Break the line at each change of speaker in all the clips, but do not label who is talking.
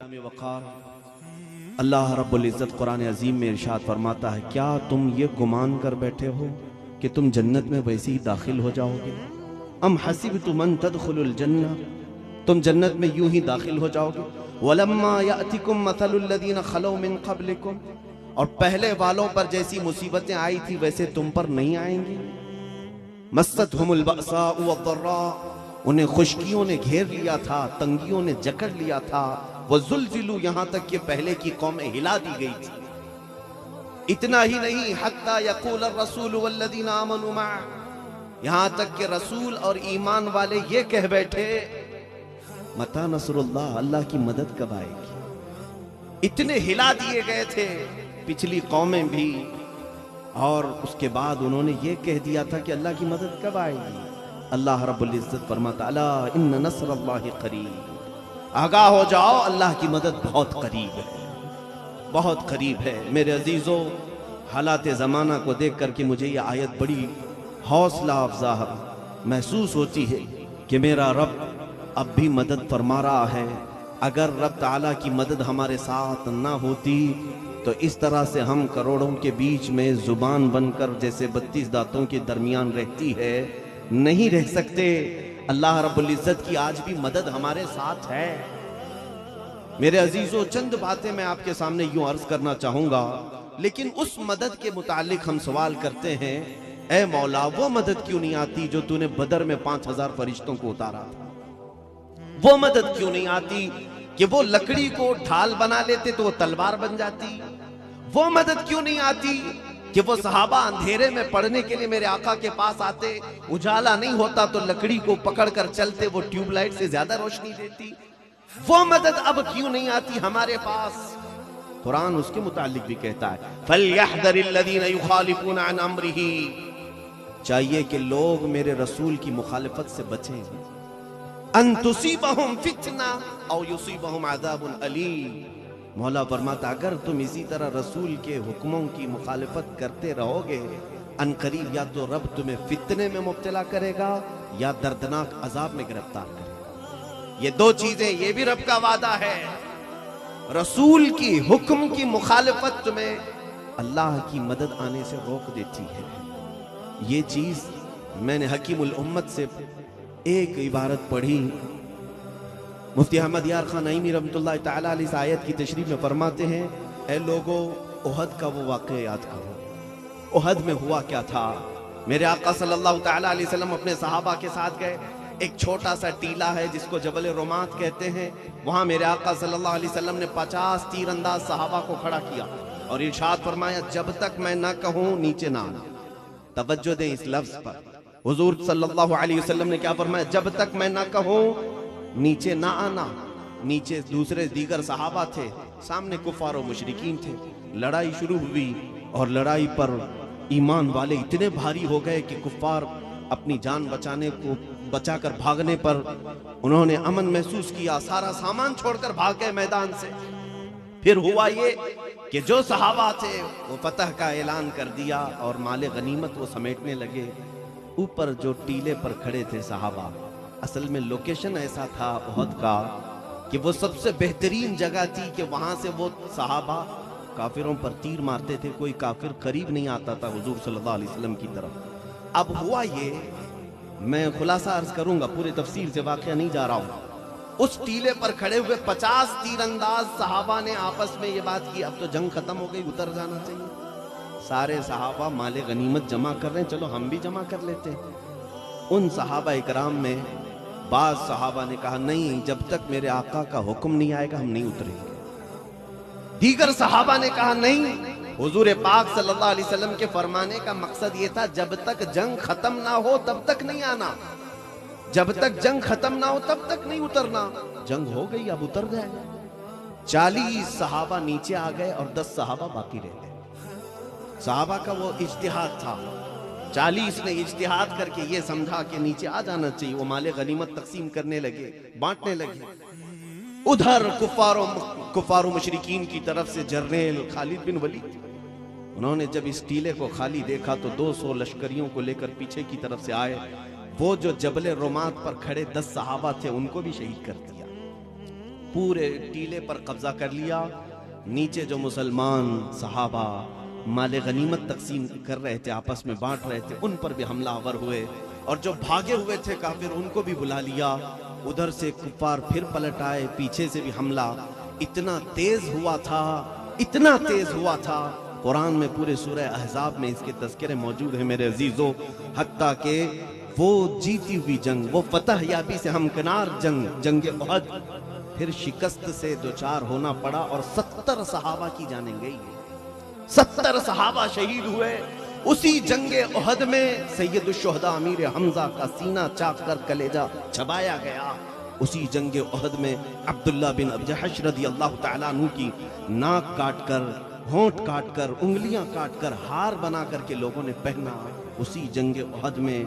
गिरामी वक़ार, अल्लाह रब्बुल इज़्ज़त कुरान अज़ीम में इरशाद फरमाता है, क्या तुम ये गुमान कर बैठे हो कि तुम जन्नत में वैसे ही दाखिल हो जाओगे? अम हसिबतुम अन तदखुलुल जन्नह, तुम जन्नत में यूं ही दाखिल हो जाओगे। वलम्मा यातिकुम मसलुल लज़ीना खलौ मिन क़ब्लिकुम, और पहले वालों पर जैसी मुसीबतें आई थी वैसे तुम पर नहीं आएंगी। मस्सतहुमुल बअसाउ वद्दर्रा, उन्हें खुशकियों ने घेर लिया था, तंगियों ने जकड़ लिया था। वज़ुल्ज़िलू, यहां तक कि पहले की कौमें हिला दी गई थी। इतना ही नहीं, हत्ता यक़ूल अर्रसूल वल्लज़ीना आमनू मअह, यहां तक कि रसूल और ईमान वाले ये कह बैठे, मता नसरुल्लाह, अल्लाह की मदद कब आएगी। इतने हिला दिए गए थे पिछली कौमें भी, और उसके बाद उन्होंने ये कह दिया था कि अल्लाह की मदद कब आएगी। अल्लाह रब्बुल इज़्ज़त फरमाता, अला इन्न नस्रल्लाहि करीब, आगाह हो जाओ, अल्लाह की मदद बहुत करीब है, बहुत करीब है। मेरे अजीजों, हालात ज़माना को देख करके मुझे ये आयत बड़ी हौसला अफजा महसूस होती है कि मेरा रब अब भी मदद फरमा रहा है। अगर रब ताला की मदद हमारे साथ ना होती तो इस तरह से हम करोड़ों के बीच में जुबान बनकर जैसे 32 दांतों के दरमियान रहती है, नहीं रह सकते। अल्लाह रब्बुल इज़्ज़त की आज भी मदद हमारे साथ है। मेरे अजीजों, चंद बातें मैं आपके सामने यूं अर्ज करना चाहूंगा, लेकिन उस मदद के मुतालिक हम सवाल करते हैं, ए मौला, वो मदद क्यों नहीं आती जो तूने बदर में 5000 फरिश्तों को उतारा था? वो मदद क्यों नहीं आती कि वो लकड़ी को ढाल बना लेते तो वो तलवार बन जाती? वो मदद क्यों नहीं आती कि वो सहाबा अंधेरे में पढ़ने के लिए मेरे आका के पास आते, उजाला नहीं होता तो लकड़ी को पकड़कर चलते, वो ट्यूबलाइट से ज्यादा रोशनी देती? वो मदद अब क्यों नहीं आती हमारे पास? कुरान उसके मुतालिक भी कहता है, फलयहज़रिल्लज़ीना युखालिफूना अन अम्रिही, चाहिए कि लोग मेरे रसूल की मुखालिफत से बचें, अन तुसीबहुम फितना औ युसीबहुम अज़ाबुन अलीम। मौला फरमाता, अगर तुम इसी तरह रसूल के हुक्मों की मुखालिफत करते रहोगे, अनकरीब या तो रब तुम्हें फितने में मुब्तला करेगा या दर्दनाक अजाब में गिरफ्तार करेगा। ये दो चीजें, ये भी रब का वादा है। रसूल की हुक्म की मुखालिफत तुम्हें अल्लाह की मदद आने से रोक देती है। ये चीज मैंने हकीमुल उम्मत से एक इबारत पढ़ी, मुफ्ती अहमद यार खान नईमी रहमतुल्लाह तआला अलैह इस आयत की तशरीह में फरमाते हैं, ए लोगो, उहद का वो वाक़या याद करो। उहद में हुआ क्या था? मेरे आका सल्लल्लाहु तआला अलैहि वसल्लम अपने सहाबा के साथ गए। एक छोटा सा टीला है जिसको जबल रोमात कहते हैं, वहां मेरे आका सल्लल्लाहु अलैहि वसल्लम ने 50 तीरंदाज सहाबा को खड़ा किया और इरशाद फरमाया, जब तक मैं ना कहूं नीचे ना आना। तवज्जो दें इस लफ्ज पर। हुजूर सल्लल्लाहु अलैहि वसल्लम ने क्या फरमाया? जब तक मैं ना कहूं नीचे ना आना। नीचे दूसरे दीगर सहाबा थे, सामने कुफार और मुशरिकीन थे। लड़ाई शुरू हुई और लड़ाई पर ईमान वाले इतने भारी हो गए कि कुफार अपनी जान बचाकर भागने पर उन्होंने अमन महसूस किया, सारा सामान छोड़कर भाग गए मैदान से। फिर हुआ ये कि जो सहाबा थे वो फतह का ऐलान कर दिया और माले गनीमत वो समेटने लगे। ऊपर जो टीले पर खड़े थे सहाबा, असल में लोकेशन ऐसा था उहद का कि वो सबसे बेहतरीन जगह थी कि वहां से वो सहाबा काफिरों पर तीर मारते थे, कोई काफिर करीब नहीं आता था हुजूर सल्लल्लाहु अलैहि वसल्लम की तरफ। अब हुआ ये, मैं खुलासा अर्ज करूंगा, पूरे तफसील से वाकया नहीं जा रहा हूं। उस टीले पर खड़े हुए 50 तीरंदाज सहाबा ने आपस में ये बात की, अब तो जंग खत्म हो गई, उतर जाना चाहिए। सारे सहाबा माले गनीमत जमा कर रहे हैं, चलो हम भी जमा कर लेते हैं। उन सहाबा इकराम में बाज सहाबा ने कहा, नहीं, जब तक मेरे आका का हुक्म नहीं आएगा हम नहीं उतरेंगे। दीगर सहाबा ने कहा, नहीं, हुजूर पाक सल्लल्लाहु अलैहि वसल्लम के फरमाने का मकसद ये था, जब तक जंग खत्म ना हो तब तक नहीं आना, जब तक जंग खत्म ना हो तब तक नहीं उतरना। जंग हो गई, अब उतर गए। 40 सहाबा नीचे आ गए और 10 सहाबा बाकी रह गए। सहाबा का वो इज्तिहाद था, 40 ने इज्तिहाद करके ये समझा कि नीचे आ जाना चाहिए। वो माले गनीमत तकसीम करने लगे, बांटने लगे। उधर कुफारो मुशरिकीन की तरफ से जर्नेल खालिद बिन वलीद, उन्होंने जब इस टीले को खाली देखा तो 200 लश्करियों को लेकर पीछे की तरफ से आए। वो जो जबल रोमात पर खड़े 10 सहाबा थे उनको भी शहीद कर दिया। पूरे टीले पर कब्जा कर लिया। नीचे जो मुसलमान सहाबा माले गनीमत तकसीम कर रहे थे, आपस में बांट रहे थे, उन पर भी हमलावर हुए। और जो भागे हुए थे काफिर, उनको भी बुला लिया। उधर से कुफ्फार फिर पलट आए, पीछे से भी हमला इतना तेज हुआ था, इतना तेज हुआ था। कुरान में पूरे सूरह अहज़ाब में इसके तज़किरे मौजूद हैं मेरे अजीजों। हत्ता के वो जीती हुई जंग, वो फतह याबी से हमकिनार जंग, जंग उहद, फिर शिकस्त से दो चार होना पड़ा और 70 सहाबा की जानें गई। 70 सहाबा शहीद हुए। उसी जंगे उहद में सैयदुश्शुहदा अमीर हमजा का सीना चाक कर कलेजा चबाया गया। उसी जंगे उहद में अब्दुल्ला बिन अबजहश रदियल्लाहु तआला अन्हु की नाक काट कर, होंठ काट कर, उंगलियां काट कर हार बना करके लोगों ने पहना। उसी जंगे उहद में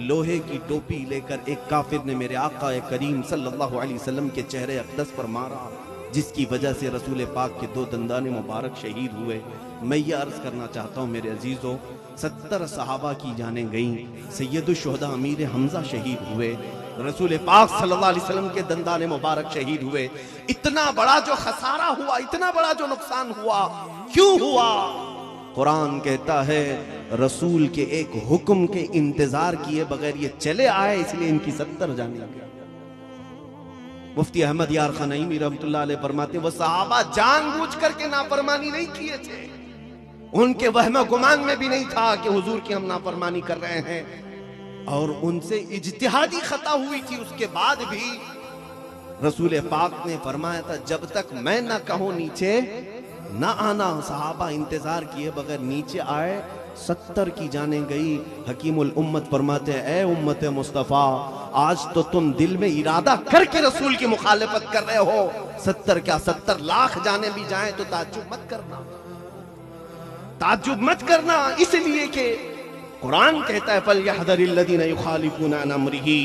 लोहे की टोपी लेकर एक काफिर ने मेरे आका करीम सल्लल्लाहु अलैहि वसल्लम के चेहरे अक़दस पर मारा, जिसकी वजह से रसूल पाक के 2 दंदाने मुबारक शहीद हुए। मैं ये अर्ज करना चाहता हूँ मेरे अजीजों, 70 सहाबा की जानें गईं, सैयदुश्शुहदा अमीर हमजा शहीद हुए, रसूल पाक सल्लल्लाहु अलैहि वसल्लम के दंदाने मुबारक शहीद हुए। इतना बड़ा जो खसारा हुआ, इतना बड़ा जो नुकसान हुआ, क्यों हुआ? कुरान कहता है रसूल के एक हुक्म के इंतजार किए बगैर ये चले आए, इसलिए इनकी 70 जाने गए। मुफ्ती अहमद यार खनईमी रहमतुल्लाह अलैह फरमाते, वो सहाबा जानबूझ करके नाफरमानी नहीं किए थे, उनके वहम गुमान में भी नहीं था कि हुजूर की हम नाफरमानी कर रहे हैं, और उनसे इज्तिहादी खता हुई थी। उसके बाद भी रसूल पाक ने फरमाया था, जब तक मैं ना कहूं नीचे ना आना। सहाबा इंतजार किए बगैर नीचे आए, 70 की जाने गई। हकीमुल उम्मत फरमाते हैं, ए उम्मत मुस्तफ़ा, आज तो तुम दिल में इरादा करके रसूल की मुखालिफत कर रहे हो। 70 क्या 70 लाख जाने भी जाएं तो ताज्जुब मत करना, ताज्जुब मत करना, इसलिए कि कुरान कहता है फलयहज़रिल्लज़ीना युखालिफूना अन अम्रिही,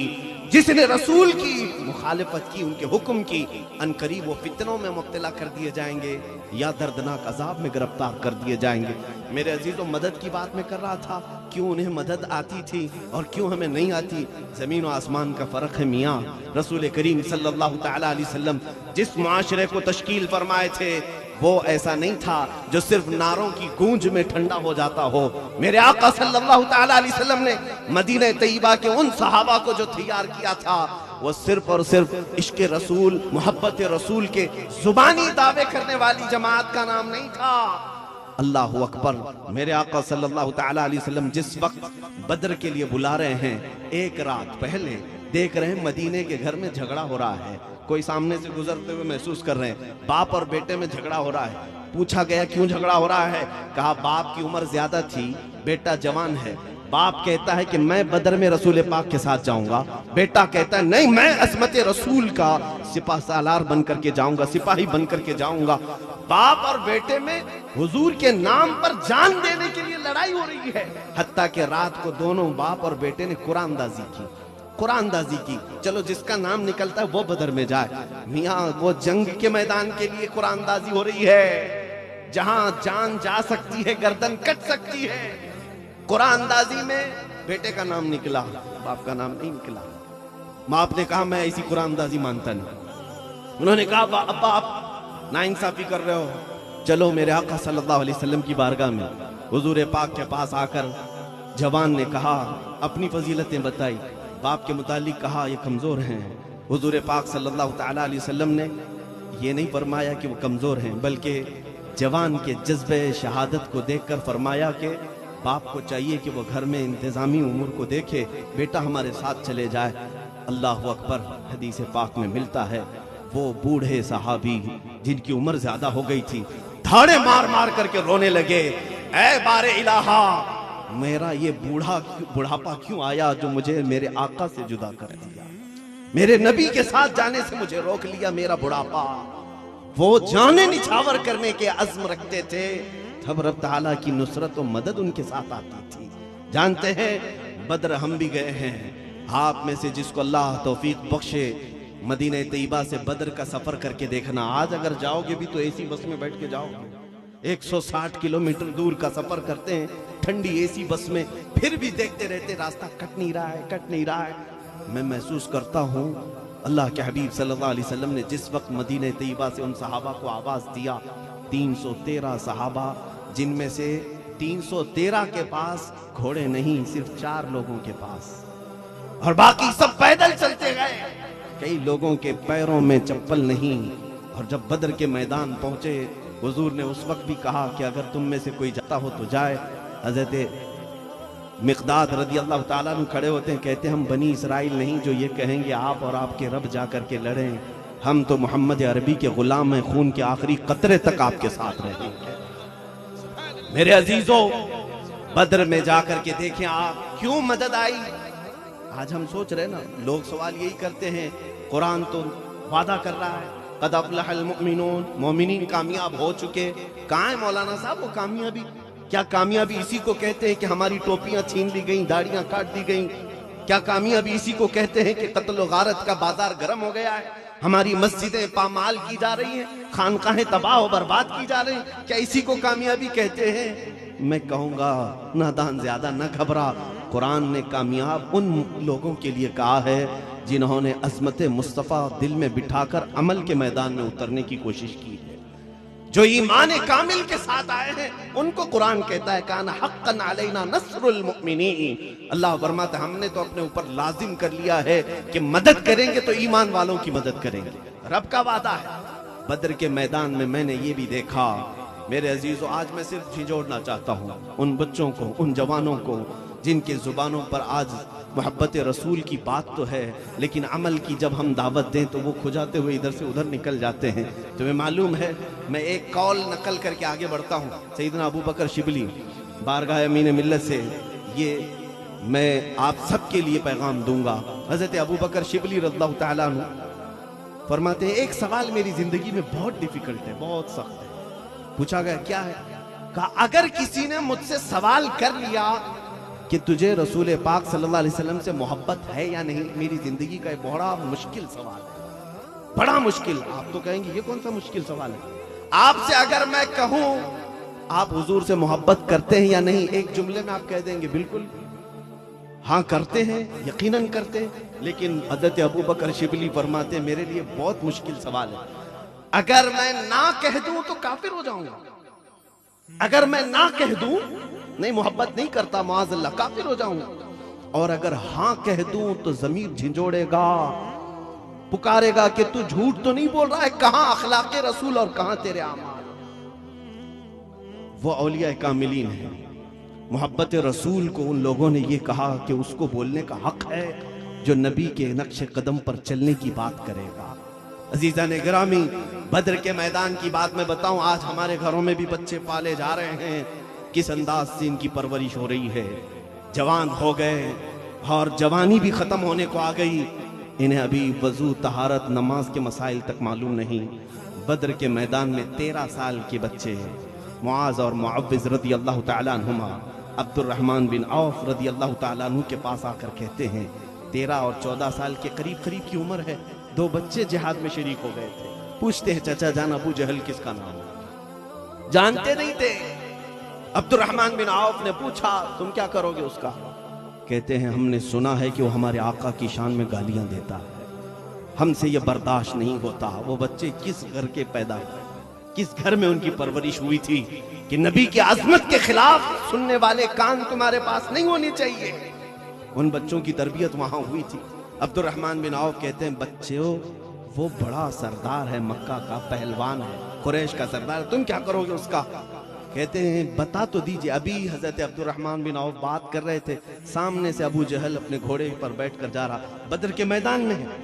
जिसने रसूल की मुखालिफत की, उनके हुक्म की, अनकरीब वो फितनों में मुब्तला कर दिए जाएंगे या दर्दनाक अजाब में गिरफ्तार कर दिए जाएंगे। मेरे अजीजों, मदद की बात मैं कर रहा था, क्यों उन्हें मदद आती थी और क्यों हमें नहीं आती? जमीन और आसमान का फर्क है मियाँ। रसूल करीम सल्लल्लाहु तआला अलैहि वसल्लम जिस मुआशरे को तश्कील फरमाए थे, वो ऐसा नहीं था जो सिर्फ नारों की गूंज में ठंडा हो जाता हो। मेरे आका सल्लल्लाहु तआला अलैहि वसल्लम ने मदीना तैयबा के उन सहाबा को जो तैयार किया था, वो सिर्फ और सिर्फ इश्क रसूल, मोहब्बत रसूल के जुबानी दावे करने वाली जमात का नाम नहीं था। अल्लाहु अकबर। मेरे आका सल्लल्लाहु तआला अलैहि वसल्लम जिस वक्त बद्र के लिए बुला रहे हैं, एक रात पहले देख रहे हैं मदीने के घर में झगड़ा हो रहा है। कोई सामने से गुजरते हुए महसूस कर रहे हैं बाप और बेटे में झगड़ा हो रहा है। पूछा गया क्यों झगड़ा हो रहा है? कहा बाप की उम्र ज्यादा थी, बेटा जवान है। बाप कहता है कि मैं बदर में रसूल पाक के साथ जाऊंगा, बेटा कहता है नहीं, मैं अज़मत रसूल का सिपा सालार बन करके जाऊंगा, सिपाही बन करके जाऊंगा। बाप और बेटे में हुजूर के नाम पर जान देने के लिए लड़ाई हो रही है। हत्ता के रात को दोनों बाप और बेटे ने कुरानदाजी की, कुरानदाजी की। चलो जिसका नाम निकलता है वो बदर में जाए। मियाँ वो जंग के मैदान के लिए कुरानदाजी हो रही है, जहां जान जा सकती है, गर्दन कट सकती है। कुरानदाजी में बेटे का नाम निकला, बाप का नाम नहीं निकला। बाप ने कहा मैं ऐसी कुरानदाजी मानता नहीं। उन्होंने कहा अब्बा आप नाइंसाफी कर रहे हो। चलो मेरे आका सल्लल्लाहु अलैहि वसल्लम की बारगाह में हुजूर पाक के पास आकर जवान ने कहा, अपनी फजीलतें बताई। बाप के मुतालिक कहा ये कमजोर हैं। हुजूर पाक सल्लल्लाहु तआला अलैहि वसल्लम ने ये नहीं फरमाया कि वो कमजोर हैं, बल्कि जवान के जज्बे शहादत को देखकर फरमाया कि बाप को चाहिए कि वो घर में इंतजामी उम्र को देखे, बेटा हमारे साथ चले जाए। अल्लाह अकबर। हदीस पाक में मिलता है वो बूढ़े सहाबी जिनकी उम्र ज्यादा हो गई थी, धाड़े मार मार करके रोने लगे, ऐ बारे इलाहा, मेरा ये बुढ़ापा क्यों आया जो मुझे मेरे आका से जुदा कर दिया, मेरे नबी के साथ जाने से मुझे रोक लिया मेरा बुढ़ापा। वो जाने निछावर करने के अज़्म रखते थे, तब रब ताला की नुसरत और मदद उनके साथ आती थी। जानते हैं बद्र हम भी गए हैं। आप में से जिसको अल्लाह तौफीक बख्शे मदीना तैयबा से बद्र का सफर करके देखना। आज अगर जाओगे भी तो एसी बस में बैठ के जाओगे। 160 किलोमीटर दूर का सफर करते हैं ठंडी एसी बस में, फिर भी देखते रहते रास्ता कट नहीं रहा है, कट नहीं रहा है। मैं महसूस करता हूँ अल्लाह के हबीब सल्लल्लाहु अलैहि वसल्लम ने जिस वक्त मदीने तैयबा से उन सहाबा को आवाज दिया, 313 सहाबा, जिनमें से 313 के पास घोड़े नहीं, सिर्फ 4 लोगों के पास, और बाकी सब पैदल चलते गए। कई लोगों के पैरों में चप्पल नहीं। और जब बदर के मैदान पहुंचे, हुजूर ने उस वक्त भी कहा कि अगर तुम में से कोई जाता हो तो जाए। हजरत मिक़दाद रदी अल्लाह ताला अन्हु खड़े होते हैं, कहते हैं हम बनी इसराइल नहीं जो ये कहेंगे आप और आपके रब जा करके लड़ें, हम तो मोहम्मद अरबी के गुलाम हैं, खून के आखिरी कतरे तक आपके साथ रहेंगे। मेरे अजीजों, बदर में जाकर के देखें आप क्यों मदद आई। आज हम सोच रहे ना, लोग सवाल यही करते हैं, कुरान तो वादा कर रहा है क़द अफ़लहल मुमिनून, मोमिनीन कामयाब हो चुके। कहाँ है मौलाना साहब वो कामयाबी? क्या कामयाबी इसी को कहते हैं कि हमारी टोपियां छीन ली गई, दाढ़ियां काट दी गई? क्या कामयाबी इसी को कहते हैं कि कत्ल व गारत का बाजार गर्म हो गया है, हमारी मस्जिदें पामाल की जा रही हैं, खानकाहें तबाह व बर्बाद की जा रही हैं? क्या इसी को कामयाबी कहते हैं? मैं कहूँगा नादान ज्यादा न घबरा। कुरान ने कामयाब उन लोगों के लिए कहा है जिन्होंने अज़मत मुस्तफ़ा दिल में बिठाकर अमल के मैदान में उतरने की कोशिश की है, जो ईमान कामिल के साथ आए हैं। उनको कुरान कहता है काना हक्कन अलैना नस्रुल मुमिनीन। अल्लाह फरमाता है हमने तो अपने ऊपर लाजिम कर लिया है कि मदद करेंगे तो ईमान वालों की मदद करेंगे। रब का वादा है। बदर के मैदान में मैंने ये भी देखा मेरे अजीजों, आज मैं सिर्फ झिझोड़ना चाहता हूँ उन बच्चों को, उन जवानों को जिनके जुबानों पर आज मोहब्बत रसूल की बात तो है, लेकिन अमल की जब हम दावत दें तो वो खुजाते हुए इधर से उधर निकल जाते हैं। तुम्हें मालूम है, मैं एक कौल नकल करके आगे बढ़ता हूँ सैयदना अबू बकर शिबली बारगाह अमीन मिल्लत से, ये मैं आप सबके लिए पैगाम दूंगा। हजरत अबू बकर शिबली रज़ियल्लाहु ताला अन्हु फरमाते हैं, एक सवाल मेरी जिंदगी में बहुत डिफिकल्ट है, बहुत सख्त है। पूछा गया क्या है? कहा अगर किसी ने मुझसे सवाल कर लिया कि तुझे रसूल पाक सल्लल्लाहु अलैहि वसल्लम से मोहब्बत है या नहीं, मेरी जिंदगी का एक बड़ा मुश्किल सवाल है, बड़ा मुश्किल। आप तो कहेंगे ये कौन सा मुश्किल सवाल है? आपसे अगर मैं कहूं आप हुजूर से मोहब्बत करते हैं या नहीं, एक जुमले में आप कह देंगे बिल्कुल हाँ करते हैं, यकीनन करते हैं। लेकिन हज़रत अबू बकर शिबली फरमाते हैं मेरे लिए बहुत मुश्किल सवाल है। अगर मैं ना कह दूं तो काफिर हो जाऊंगा, अगर मैं ना कह दूं नहीं मोहब्बत नहीं करता माअज़ल्लाह, काफिर हो जाऊंगा, और अगर हाँ कह दूं तो ज़मीर झिंझोड़ेगा, पुकारेगा कि तू झूठ तो नहीं बोल रहा है, कहां अखलाक़े रसूल और कहां तेरे आमाल। वो औलिया कामिलीन है। मोहब्बत रसूल को उन लोगों ने ये कहा कि उसको बोलने का हक है जो नबी के नक्शे कदम पर चलने की बात करेगा। अजीज़ान गिरामी, बद्र के मैदान की बात मैं बताऊं, आज हमारे घरों में भी बच्चे पाले जा रहे हैं, किस अंदाज से इनकी परवरिश हो रही है। जवान हो गए और जवानी भी ख़त्म होने को आ गई, इन्हें अभी वज़ू, तहारत, नमाज के मसाइल तक मालूम नहीं। बद्र के मैदान में 13 साल के बच्चे मुआज़ और मुअव्विज़ रज़ी अल्लाह तआला अन्हुमा अब्दुर्रहमान बिन औफ रज़ी अल्लाह तआला अन्हु के पास आकर कहते हैं 13 और 14 साल के करीब करीब की उम्र है, 2 बच्चे जिहाद में शरीक हो गए थे। पूछते हैं चचा जान अबू जहल किसका नाम है? जानते नहीं थे। अब्दुर्रहमान बिन औफ ने पूछा तुम क्या करोगे उसका? कहते हैं हमने सुना है कि वो हमारे आका की शान में गालियां देता है, हमसे ये बर्दाश्त नहीं होता। वो बच्चे किस घर के पैदा हुए, किस घर में उनकी परवरिश हुई थी कि नबी की आजमत के खिलाफ सुनने वाले कान तुम्हारे पास नहीं होने चाहिए। उन बच्चों की तरबियत वहां हुई थी। अब्दुर्रहमान बिन औफ कहते हैं बच्चों वो बड़ा सरदार है, मक्का का पहलवान है, कुरैश का सरदार, तुम क्या करोगे उसका? कहते हैं बता तो दीजिए। अभी हजरत अब्दुर्रहमान बिन औफ बात कर रहे थे, सामने से अबू जहल अपने घोड़े पर बैठकर जा रहा, बद्र के मैदान में है।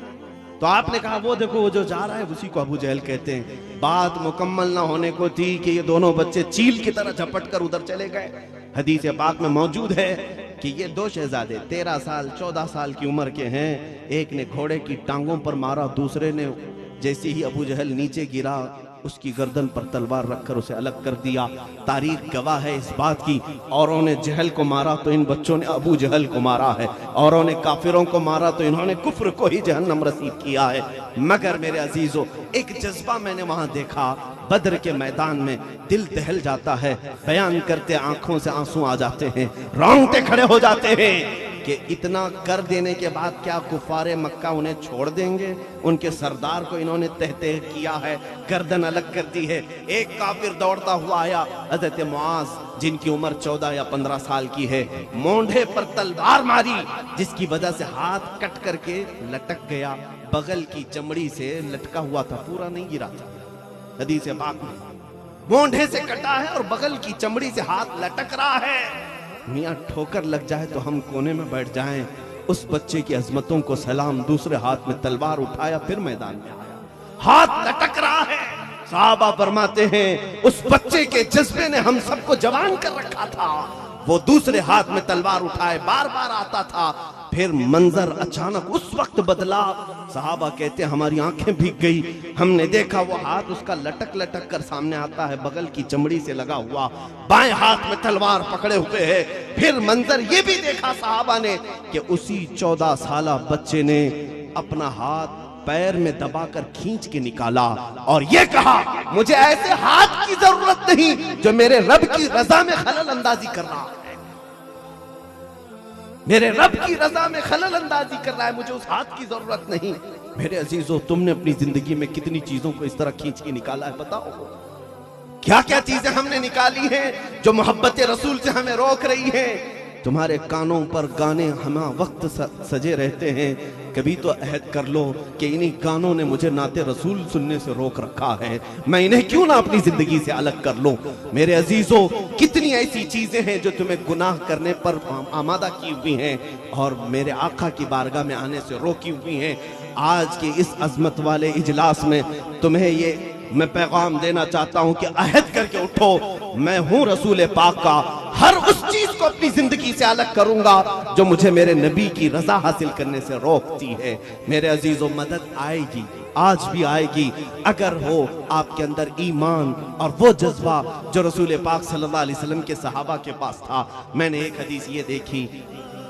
तो आपने कहा वो देखो वो जो जा रहा है उसी को अबू जहल कहते हैं। बात मुकम्मल ना होने को थी कि ये दोनों बच्चे चील की तरह झपट कर उधर चले गए। हदीस पाक में मौजूद है कि ये 2 शहजादे 13 साल 14 साल की उम्र के हैं। एक ने घोड़े की टांगों पर मारा, दूसरे ने जैसे ही अबू जहल नीचे गिरा उसकी गर्दन पर तलवार रखकर उसे अलग कर दिया। तारीख गवाह है इस बात की, औरों ने जहल को मारा तो इन बच्चों ने अबू जहल को मारा है, औरों ने काफिरों को मारा तो इन्होंने कुफ्र को ही जहन्नम रसीद किया है। मगर मेरे अजीजों एक जज्बा मैंने वहां देखा, बद्र के मैदान में दिल दहल जाता है, बयान करते आंखों से आंसू आ जाते हैं, रोंगटे खड़े हो जाते हैं। कि इतना कर देने के बाद क्या कुफारे मक्का उन्हें छोड़ देंगे? उनके सरदार को इन्होंने तहते किया है, गर्दन अलग कर दी है। एक काफिर दौड़ता हुआ आया, हजरत मुआज जिनकी उम्र 14 या 15 साल की है, मोंढे पर तलवार मारी, जिसकी वजह से हाथ कट करके लटक गया। बगल की चमड़ी से लटका हुआ था, पूरा नहीं गिरा था। हदीस पाक में मोंढे से कटा है और बगल की चमड़ी से हाथ लटक रहा है। मियां ठोकर लग जाए तो हम कोने में बैठ जाएं। उस बच्चे की अजमतों को सलाम, दूसरे हाथ में तलवार उठाया, फिर मैदान में आया, हाथ लटक रहा है। साहबा फरमाते हैं उस बच्चे के जज्बे ने हम सबको जवान कर रखा था। वो दूसरे हाथ में तलवार उठाए बार बार आता था। फिर मंजर अचानक उस वक्त बदला, साहबा कहते हमारी आंखें भीग गई। हमने देखा वो हाथ उसका लटक लटक कर सामने आता है, बगल की चमड़ी से लगा हुआ, बाएं हाथ में तलवार पकड़े हुए है। फिर मंजर ये भी देखा साहबा ने कि उसी 14 साला बच्चे ने अपना हाथ पैर में दबाकर खींच के निकाला और ये कहा मुझे ऐसे हाथ की जरूरत नहीं जो मेरे रब की रजा में खलल अंदाजी कर रहा है। मेरे रब की रजा में खलल अंदाजी कर रहा है, मुझे उस हाथ की जरूरत नहीं। मेरे अजीजों, तुमने अपनी जिंदगी में कितनी चीजों को इस तरह खींच के निकाला है, बताओ क्या क्या चीजें हमने निकाली हैं जो मोहब्बत रसूल से हमें रोक रही हैं। तुम्हारे कानों पर गाने हमा वक्त सजे रहते हैं, कभी तो अहद कर लो कि इन्हीं गानों ने मुझे नाते रसूल सुनने से रोक रखा है, मैं इन्हें क्यों ना अपनी जिंदगी से अलग कर लूं। मेरे अजीजों, कितनी ऐसी चीजें हैं जो तुम्हें गुनाह करने पर आमादा की हुई हैं और मेरे आका की बारगाह में आने से रोकी हुई हैं। आज के इस अजमत वाले इजलास में तुम्हें ये मैं पैगाम देना चाहता हूं कि अहद करके उठो, मैं हूं रसूल पाक का, हर उस चीज को अपनी जिंदगी से अलग करूंगा जो मुझे मेरे नबी की रजा हासिल करने से रोकती है। मेरे अजीजों, मदद आएगी, आज भी आएगी, अगर हो आपके अंदर ईमान और वो जज्बा जो रसूल पाक सल्लल्लाहु अलैहि वसल्लम के सहाबा के पास था। मैंने एक हदीस ये देखी,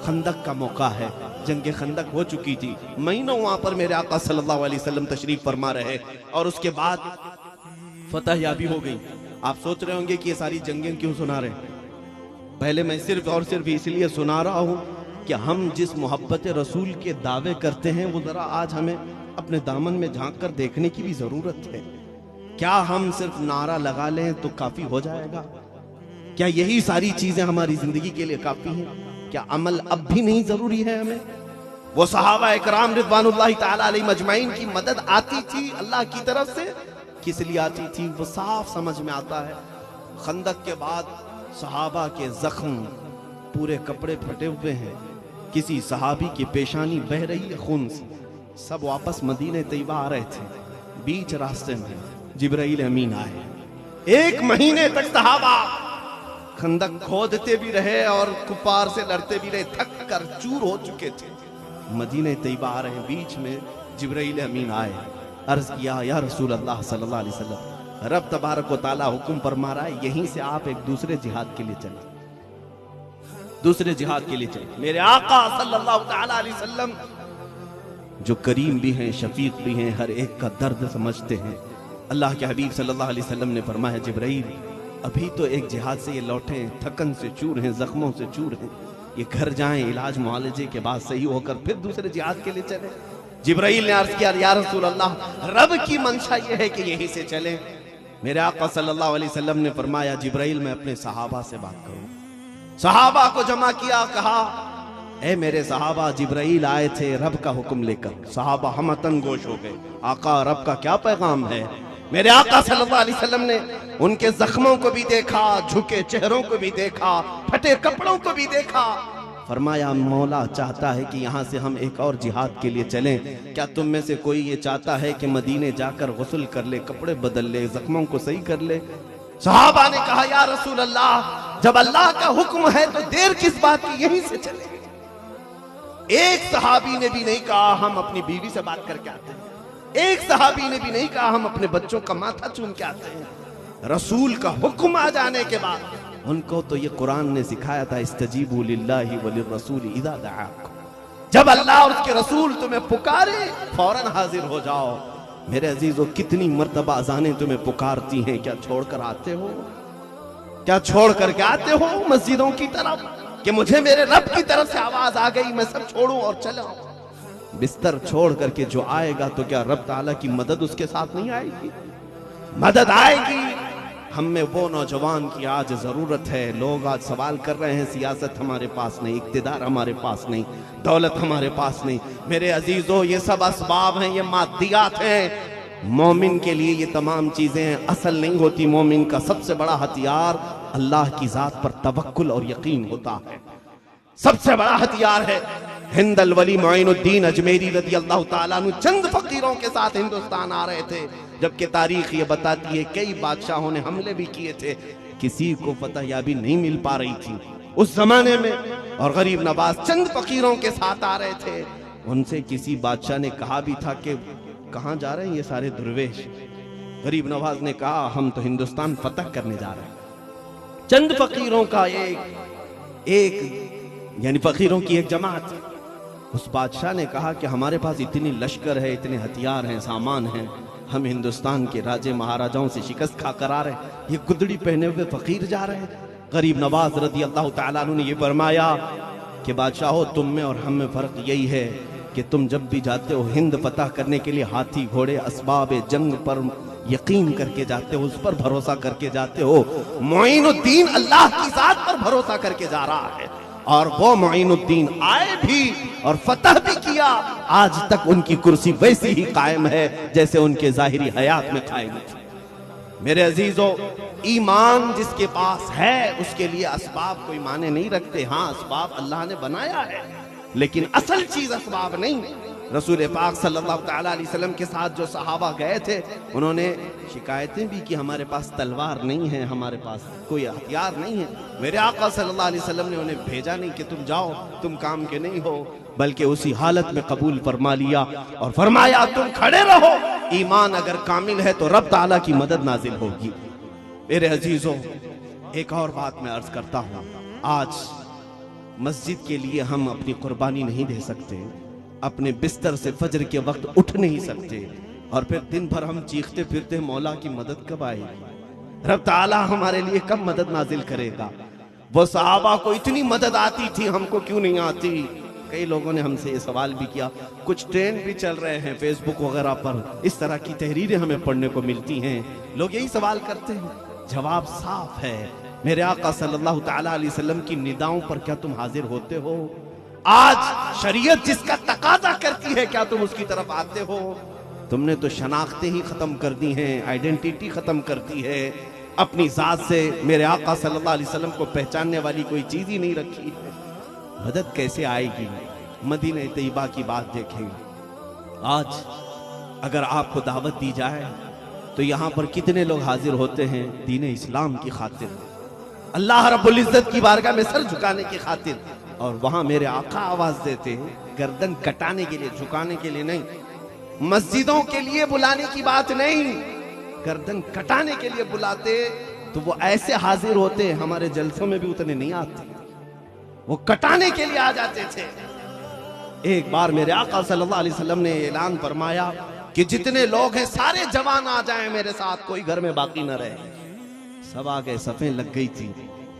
खंदक का मौका है, जंगे खंदक हो चुकी थी, महीनों वहां पर मेरे आका सल्लल्लाहु अलैहि वसल्लम तशरीफ फरमा रहे और उसके बाद फतह याबी हो गई। आप सोच रहे होंगे कि ये सारी जंगें क्यों सुना रहे हैं। पहले मैं सिर्फ और सिर्फ इसलिए सुना रहा हूं कि हम जिस मोहब्बत रसूल के दावे करते हैं वो जरा आज हमें अपने दामन में झांक कर देखने की भी जरूरत है। क्या हम सिर्फ नारा लगा लें तो काफी हो जाएगा? क्या यही सारी चीजें हमारी जिंदगी के लिए काफी हैं? क्या अमल अब भी नहीं जरूरी है हमें? वो सहाबा इकराम रिज़वानुल्लाहि ताला अलैहिम अजमाइन की मदद आती थी अल्लाह की तरफ से, किस लिए आती थी वो साफ समझ में आता है। खंदक के बाद सहाबा के जख्म, पूरे कपड़े फटे हुए हैं, किसी सहाबी की पेशानी बह रही है खून से, सब वापस मदीने तैयबा आ रहे थे। बीच रास्ते में जिब्राइल अमीन आए। 1 महीने तक सहाबा खंदक खोदते भी रहे और कुफार से लड़ते भी रहे, थक कर चूर हो चुके थे। मदीने तैयबा आ रहे हैं, बीच में जिब्राइल अमीन आए, अर्ज किया या रसूल अल्लाह सल्लल्लाहु अलैहि वसल्लम, रब तबारक व तआला हुक्म फरमा रहा है यहीं से आप एक दूसरे जिहाद के लिए चले, दूसरे जिहाद के लिए चले। मेरे आका सल्लल्लाहु तआला अलैहि वसल्लम जो करीम भी हैं, शफीक भी हैं, हर एक का दर्द समझते हैं। अल्लाह के हबीब सल्लल्लाहु अलैहि वसल्लम ने फरमाया, जिब्राइल अभी तो एक जिहाद से ये लौटे, थकन से चूर हैं, जख्मों से चूर हैं, ये घर जाएं, इलाज मुआलजे के बाद सही होकर फिर दूसरे जिहाद के लिए चले। जिब्राइल ने अर्ज किया, या रसूल अल्लाह, रब की मंशा ये है कि यहीं से चले। मेरे आका सल्लल्लाहु अलैहि वसल्लम ने फरमाया, जिब्राइल मैं अपने सहाबा से बात करूं। सहाबा को जमा किया, कहा ए मेरे सहाबा, जिब्राइल आए थे रब का हुक्म लेकर। सहाबा हम तंगोश हो गए, आका रब का क्या पैगाम है? मेरे आका सल्लल्लाहु अलैहि वसल्लम ने उनके जख्मों को भी देखा, झुके चेहरों को भी देखा, फटे कपड़ों को भी देखा। फरमाया, मौला चाहता है कि यहाँ से हम एक और जिहाद के लिए चलें। क्या तुम में से कोई ये चाहता है कि मदीने जाकर गुस्ल कर ले, कपड़े बदल ले, जख्मों को सही कर ले? सहाबा ने कहा, या रसूल अल्लाह, जब अल्लाह का हुक्म है तो देर किस बात की, यहीं से चले। एक सहाबी ने भी नहीं कहा हम अपनी बीवी से बात करके आते हैं, एक सहाबी ने भी नहीं कहा हम अपने बच्चों का माथा चूम के आते हैं। रसूल का हुक्म आ जाने के बाद उनको तो ये कुरान ने सिखाया था, इस्तजीबू लिल्लाहि व लिर्रसूल इज़ा दआकुम, जब अल्लाह और उसके रसूल तुम्हें पुकारे फौरन हाजिर हो जाओ। मेरे अजीजों, कितनी मर्तबा अज़ानें तुम्हें पुकारती हैं, क्या छोड़कर आते हो? क्या छोड़ करके आते हो मस्जिदों की तरफ? कि मुझे मेरे रब की तरफ से आवाज आ गई, मैं सब छोड़ूं और चला बिस्तर छोड़ करके जो आएगा तो क्या रब ताला की मदद उसके साथ नहीं आएगी? मदद आएगी। हम में वो नौजवान की आज जरूरत है। लोग आज सवाल कर रहे हैं, सियासत हमारे पास नहीं, इक्तिदार हमारे पास नहीं, दौलत हमारे पास नहीं। मेरे अजीजों, ये सब असबाब हैं, ये मादियात हैं। मोमिन के लिए ये तमाम चीजें असल नहीं होती। मोमिन का सबसे बड़ा हथियार अल्लाह की जात पर तवक्कुल और यकीन होता है, सबसे बड़ा हथियार है। हिंद अल वली मोइनुद्दीन अजमेरी रज़ी अल्लाह ताला अन्हु चंद फकीरों के साथ हिंदुस्तान आ रहे थे, जबकि तारीख ये बताती है कई बादशाहों ने हमले भी किए थे, किसी को फतहयाबी नहीं मिल पा रही थी उस जमाने में। और गरीब नवाज चंद फकीरों के साथ आ रहे थे। उनसे किसी बादशाह ने कहा भी था कि कहां जा रहे हैं ये सारे दुर्वेश? गरीब नवाज ने कहा, हम तो हिंदुस्तान फतह करने जा रहे हैं। चंद फकीरों का एक यानी फकीरों की एक जमात। उस बादशाह ने कहा कि हमारे पास इतनी लश्कर है, इतने हथियार हैं, सामान हैं, हम हिंदुस्तान के राजे महाराजाओं से शिकस्त खाकर आ रहे हैं, ये गुदड़ी पहने हुए फकीर जा रहे हैं। गरीब नवाज रज़ी अल्लाह ताला अन्हु ने ये फरमाया कि बादशाहो, तुम में और हम में फर्क यही है कि तुम जब भी जाते हो हिंद फतह करने के लिए हाथी घोड़े असबाब जंग पर यकीन करके जाते हो, उस पर भरोसा करके जाते हो। मोइनुद्दीन अल्लाह की जात पर भरोसा करके जा रहा है, और वो मोइनुद्दीन आए भी और फतह भी किया। आज तक उनकी कुर्सी वैसी ही कायम है जैसे उनके जाहिरी हयात में कायम थी। मेरे अजीजों, ईमान जिसके पास है उसके लिए असबाब कोई माने नहीं रखते। हाँ, असबाब अल्लाह ने बनाया है, लेकिन असल चीज असबाब नहीं। रसूल पाक सल्लल्लाहु तआला अलैहि वसल्लम के साथ जो सहाबा गए थे, उन्होंने शिकायतें भी कि हमारे पास तलवार नहीं है, हमारे पास कोई हथियार नहीं है। मेरे आका सल्लल्लाहु अलैहि वसल्लम ने उन्हें भेजा नहीं कि तुम जाओ, तुम काम के नहीं हो, बल्कि उसी हालत में कबूल फरमा लिया और फरमाया तुम खड़े रहो। ईमान अगर कामिल है तो रब ताला की मदद नाजिल होगी। मेरे अजीजों, एक और बात मैं अर्ज करता हूँ। आज मस्जिद के लिए हम अपनी कुर्बानी नहीं दे सकते, अपने बिस्तर से फजर के वक्त उठ नहीं सकते, और फिर दिन भर हम चीखते फिरते मौला की मदद कब आएगी? रब ताला हमारे लिए कब मदद नाजिल करेगा? वो सहाबा को इतनी मदद आती थी, हमको क्यों नहीं आती? कई लोगों ने हमसे ये सवाल भी किया। कुछ ट्रेंड भी चल रहे हैं फेसबुक वगैरह पर, इस तरह की तहरीरें हमें पढ़ने को मिलती हैं। लोग यही सवाल करते हैं। जवाब साफ है, मेरे आका सल्लल्लाहु तआला अलैहि वसल्लम की निदाओं पर क्या तुम हाजिर होते हो? आज शरीयत जिसका तकाजा करती है, क्या तुम उसकी तरफ आते हो? तुमने तो शनाख्तें ही खत्म कर दी हैं, आइडेंटिटी खत्म कर दी है। अपनी जात से मेरे आका सल्लल्लाहु अलैहि वसल्लम को पहचानने वाली कोई चीज ही नहीं रखी है। मदद कैसे आएगी? मदीना तैयबा की बात देखें। आज अगर आपको दावत दी जाए तो यहाँ पर कितने लोग हाजिर होते हैं दीन इस्लाम की खातिर, अल्लाह रब्बुल इज्जत की बारगाह में सर झुकाने की खातिर, और वहां मेरे आका आवाज देते हैं गर्दन कटाने के लिए, झुकाने के लिए नहीं। मस्जिदों के लिए बुलाने की बात नहीं, गर्दन कटाने के लिए बुलाते तो वो ऐसे हाजिर होते, हमारे जलसों में भी उतने नहीं आते, वो कटाने के लिए आ जाते थे। एक बार मेरे आका सल्लल्लाहु अलैहि वसल्लम ने ऐलान फरमाया कि जितने लोग हैं सारे जवान आ जाएं मेरे साथ, कोई घर में बाकी न रहे। सब आ गए, सफ़ें लग गई थी।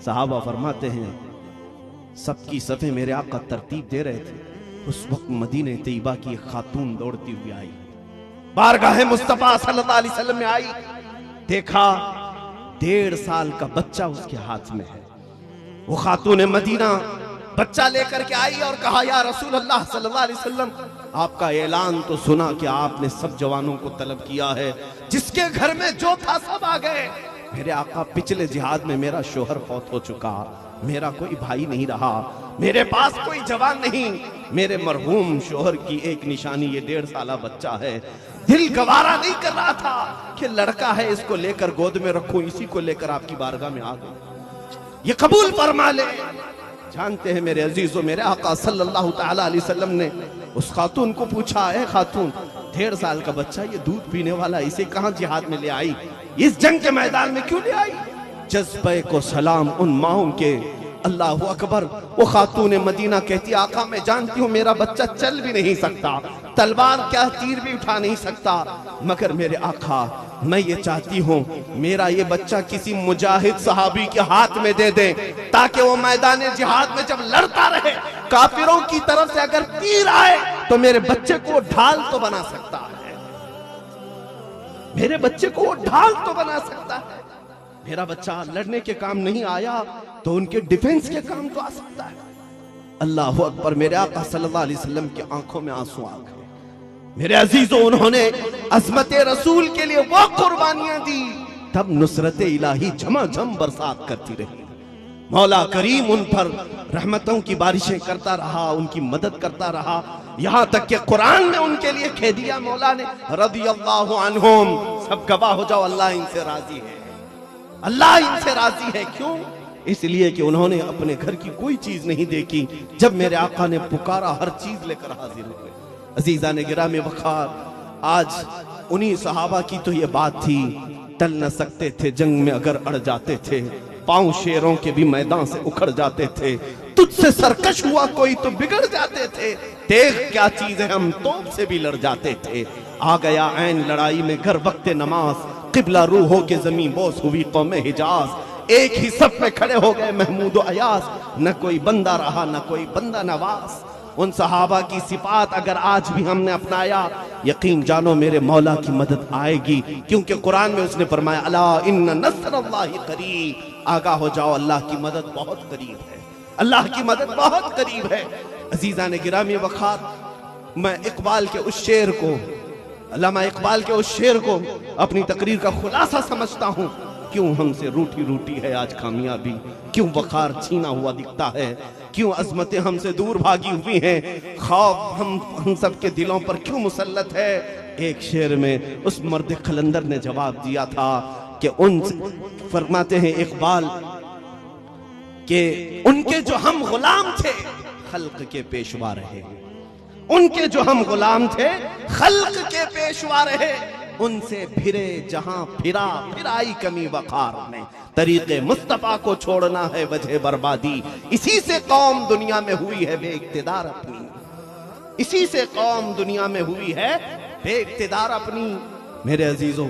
सहाबा फरमाते हैं सबकी सफ़ें मेरे आका तरतीब दे रहे थे। उस वक्त मदीने तैयबा की एक खातून दौड़ती हुई आई, बारगाह मुस्तफा सल्लल्लाहु अलैहि वसल्लम में आई, देखा 1.5 साल का बच्चा उसके हाथ में है। वो खातून मदीना बच्चा लेकर के आई और कहा, या रसूल अल्लाह सल्लल्लाहु अलैहि वसल्लम, आपका ऐलान तो सुना कि आपने सब जवानों को तलब किया है, जिसके घर में जो था सब आ गए। मेरे आका, पिछले जिहाद में मेरा शोहर फौत हो चुका, मेरा कोई भाई नहीं रहा, मेरे पास कोई जवान नहीं, मेरे मरहूम शोहर की एक निशानी ये 1.5 साला बच्चा है। दिल गवारा नहीं कर रहा था कि लड़का है, इसको लेकर गोद में रखूं, इसी को लेकर आपकी बारगाह में आ गए, ये कबूल फरमा ले। जानते हैं मेरे अजीजों, मेरे आका सल्लल्लाहु तआला अलैहि वसल्लम ने उस खातून को पूछा, है खातून, 1.5 साल का बच्चा, ये दूध पीने वाला, इसे कहां जिहाद में ले आई, इस जंग के मैदान में क्यों ले आई? जज्बे को सलाम उन माओं के, अल्लाहु अकबर। वो खातून मदीना कहती, आका मैं जानती हूँ मेरा बच्चा चल भी नहीं सकता, तलवार क्या तीर भी उठा नहीं सकता, मगर मेरे आका मैं ये चाहती हूँ मेरा ये बच्चा किसी मुजाहिद सहाबी के हाथ में दे दे, ताकि वो मैदान जिहाद में जब लड़ता रहे, काफिरों की तरफ से अगर तीर आए तो मेरे बच्चे को ढाल तो बना सकता है, मेरे बच्चे को वो ढाल तो बना सकता है। मेरा बच्चा लड़ने के काम नहीं आया तो उनके डिफेंस के काम तो आ सकता है। अल्लाह अकबर। मेरे आका सल्लल्लाहु अलैहि वसल्लम की आंखों में आंसू आ गए। मेरे अजीजों, उन्होंने अज़मत रसूल के लिए वो कुर्बानियां दी, तब नुसरत इलाही झमाझम बरसात करती रही। मौला करीम उन पर रहमतों की बारिशें करता रहा, उनकी मदद करता रहा, यहां तक कि कुरान में उनके लिए कह दिया मौला ने रदियल्लाहु अन्हुम, सब गवाह हो जाओ अल्लाह इनसे राजी है, अल्लाह इनसे राजी है। क्यों? इसलिए कि उन्होंने अपने घर की कोई चीज नहीं देखी, जब मेरे आका ने पुकारा हर चीज लेकर हाजिर हुए। अजीजा ने गिरामी वखार, आज उन्हीं सहाबा की तो ये बात थी, टल न सकते थे जंग में अगर अड़ जाते थे, पांव शेरों के भी मैदान से उखड़ जाते थे, तुझसे सरकश हुआ कोई तो बिगड़ जाते थे, देख क्या चीज है हम तोप से भी लड़ जाते थे। आ गया ऐन लड़ाई में घर वक्त नमाज, किबला रूह हो के जमीन बोस हुई कौम हिजाज, एक ही सफ में खड़े हो गए महमूद व अयास, न कोई बंदा रहा न कोई बंदा नवाज। उन सहाबा की सिफात अगर आज भी हमने अपनाया, यकीन जानो मेरे मौला की मदद आएगी, क्योंकि कुरान में उसने फरमाया अला इन्न नस्रुल्लाहि करीब, आगाह हो जाओ अल्लाह की मदद बहुत करीब है, अल्लाह की मदद बहुत करीब है। अजीजा ने गिरामी वखार, मैं इकबाल के उस शेर को, अल्लामा इकबाल के उस शेर को अपनी तकरीर का खुलासा समझता हूँ। क्यों हमसे रूठी रूठी है आज कामयाबी, क्यों वखार छीना हुआ दिखता है, क्यों अजमतें हमसे दूर भागी हुई हैं, खौफ हम सब के दिलों पर क्यों मुसल्लत है। एक शेर में उस मर्द कलंदर ने जवाब दिया था कि उन फरमाते हैं इकबाल कि उनके जो हम गुलाम थे खल्क के पेशवा रहे, उनके जो हम गुलाम थे खल्क के पेशवा रहे, उनसे फिरे जहां फिरा फिराई कमी वखार में, तरीके मुस्तफा को छोड़ना है वजह बर्बादी, इसी से कौम दुनिया में हुई है बेइक्तिदार अपनी, इसी से कौम दुनिया में हुई है बेइक्तिदार अपनी। मेरे अजीजों,